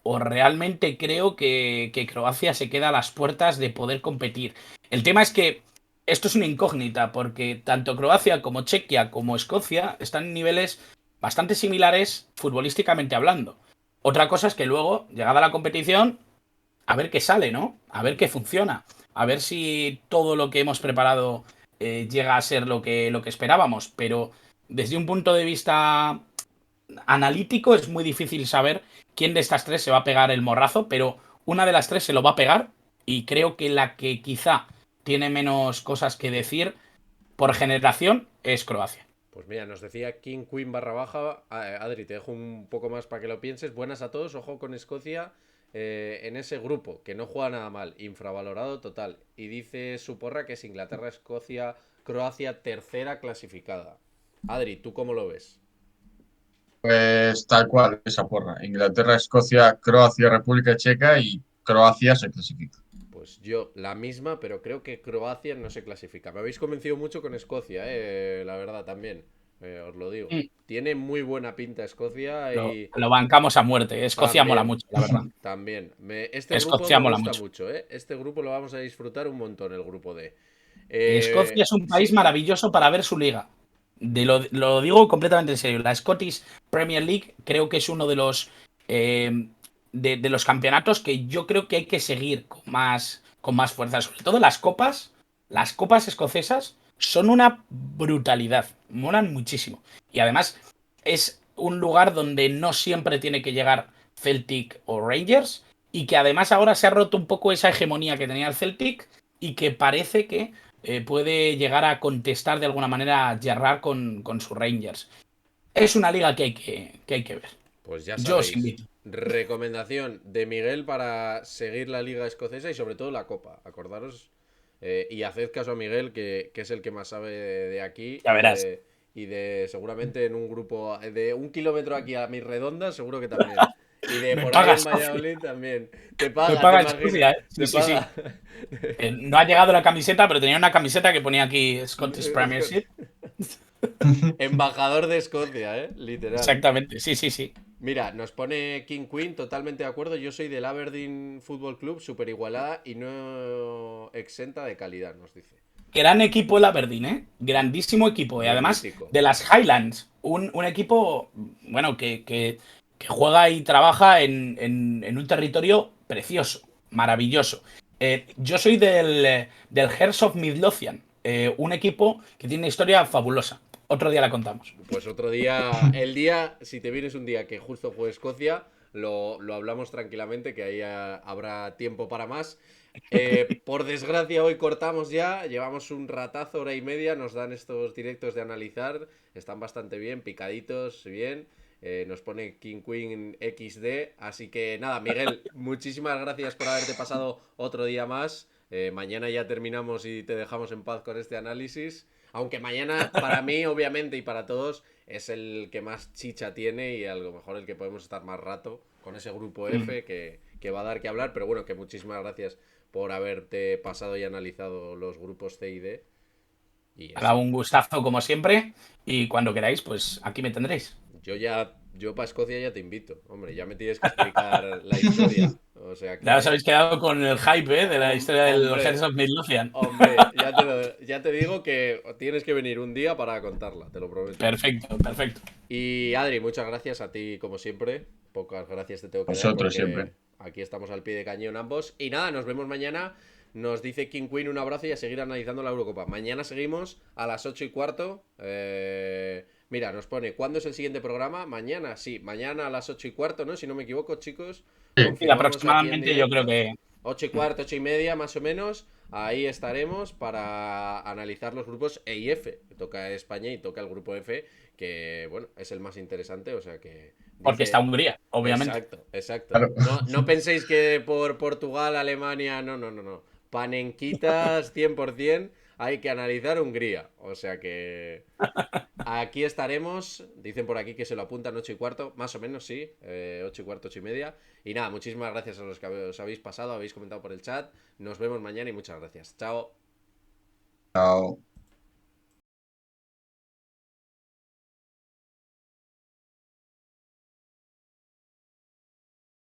o realmente creo que Croacia se queda a las puertas de poder competir. El tema es que esto es una incógnita, porque tanto Croacia como Chequia como Escocia están en niveles bastante similares futbolísticamente hablando. Otra cosa es que luego, llegada la competición, a ver qué sale, ¿no? A ver qué funciona. A ver si todo lo que hemos preparado llega a ser lo que esperábamos. Pero desde un punto de vista analítico es muy difícil saber quién de estas tres se va a pegar el morrazo, pero una de las tres se lo va a pegar y creo que la que quizá tiene menos cosas que decir por generación es Croacia. Pues mira, nos decía King Queen barra baja. Adri, te dejo un poco más para que lo pienses. Buenas a todos, ojo con Escocia en ese grupo, que no juega nada mal, infravalorado total. Y dice su porra que es Inglaterra, Escocia, Croacia, tercera clasificada. Adri, ¿tú cómo lo ves? Pues tal cual, esa porra. Inglaterra, Escocia, Croacia, República Checa y Croacia se clasifica. Pues yo la misma, pero creo que Croacia no se clasifica. Me habéis convencido mucho con Escocia, la verdad también. Os lo digo. Mm. Tiene muy buena pinta Escocia y Lo bancamos a muerte. Escocia mola también, mucho, la verdad. también. Este grupo Escocia me mola gusta mucho. mucho, ¿eh? Este grupo lo vamos a disfrutar un montón, el grupo D. Escocia es un país Sí, maravilloso para ver su liga. Lo digo completamente en serio. La Scottish Premier League creo que es uno de los campeonatos que yo creo que hay que seguir con más fuerza. Sobre todo las copas escocesas son una brutalidad. Molan muchísimo. Y además es un lugar donde no siempre tiene que llegar Celtic o Rangers. Y que además ahora se ha roto un poco esa hegemonía que tenía el Celtic y que parece que puede llegar a contestar de alguna manera a Gerrard con sus Rangers. Es una liga que hay que ver. pues ya Yo os sabéis. invito. Recomendación de Miguel para seguir la liga escocesa y sobre todo la copa. Acordaros y haced caso a Miguel, que es el que más sabe de aquí Ya verás. y de seguramente en un grupo de 1 kilómetro aquí a mis redondas, seguro que también. Y de Me por ahí en pagas, Sofi. Valladolid también. Te Me paga, te paga imagino. Escocia, ¿eh? Sí, Te sí, sí. paga. No ha llegado la camiseta, pero tenía una camiseta que ponía aquí Scottish Premiership. Embajador de Escocia, literal. Exactamente, sí, sí, sí. Mira, nos pone King Queen, totalmente de acuerdo. Yo soy del Aberdeen Football Club, súper igualada y no exenta de calidad, nos dice. Gran equipo el Aberdeen, ¿eh? Grandísimo equipo. Y Muy además mítico. de las Highlands, un equipo, bueno, que juega y trabaja en un territorio precioso, maravilloso. Yo soy del Hearts of Midlothian, un equipo que tiene una historia fabulosa. Otro día la contamos. Pues otro día, si te vienes un día que justo fue Escocia, lo hablamos tranquilamente, que ahí habrá tiempo para más. Por desgracia, hoy cortamos ya, llevamos un ratazo, hora y media, nos dan estos directos de analizar, están bastante bien, picaditos, bien. Nos pone King Queen XD, así que nada, Miguel, muchísimas gracias por haberte pasado otro día más. Mañana ya terminamos y te dejamos en paz con este análisis. Aunque mañana, para mí, obviamente, y para todos, es el que más chicha tiene y a lo mejor el que podemos estar más rato con ese grupo F que va a dar que hablar. Pero bueno, que muchísimas gracias por haberte pasado y analizado los grupos C y D. Y Haga eso. un gustazo como siempre y cuando queráis, pues aquí me tendréis. Yo para Escocia ya te invito. Hombre, ya me tienes que explicar la historia. O sea que. Ya os habéis quedado con el hype, de la historia del Hombre, Hearts of Midlothian. hombre, ya te digo que tienes que venir un día para contarla, te lo prometo. Perfecto, perfecto. Y Adri, muchas gracias a ti como siempre. Pocas gracias te tengo que dar Vosotros porque siempre. aquí estamos al pie de cañón ambos. Y nada, nos vemos mañana. Nos dice King Queen un abrazo y a seguir analizando la Eurocopa. Mañana seguimos a las 8:15. Mira, nos pone, ¿cuándo es el siguiente programa? Mañana, sí, mañana a las 8:15, ¿no? Si no me equivoco, chicos. Sí. Y Confirmamos aquí en aproximadamente yo creo directo. que 8:15, 8:30 más o menos. Ahí estaremos para analizar los grupos E y F. Toca España y toca el grupo F, que bueno, es el más interesante, o sea que porque está dice. Hungría, obviamente. Exacto, exacto. Claro. No penséis que por Portugal, Alemania, no. Panenquitas 100%. hay que analizar Hungría. O sea que aquí estaremos. Dicen por aquí que se lo apuntan 8:15, más o menos, sí. 8:15, 8:30. Y nada, muchísimas gracias a los que os habéis pasado, habéis comentado por el chat. Nos vemos mañana y muchas gracias. Chao. Chao.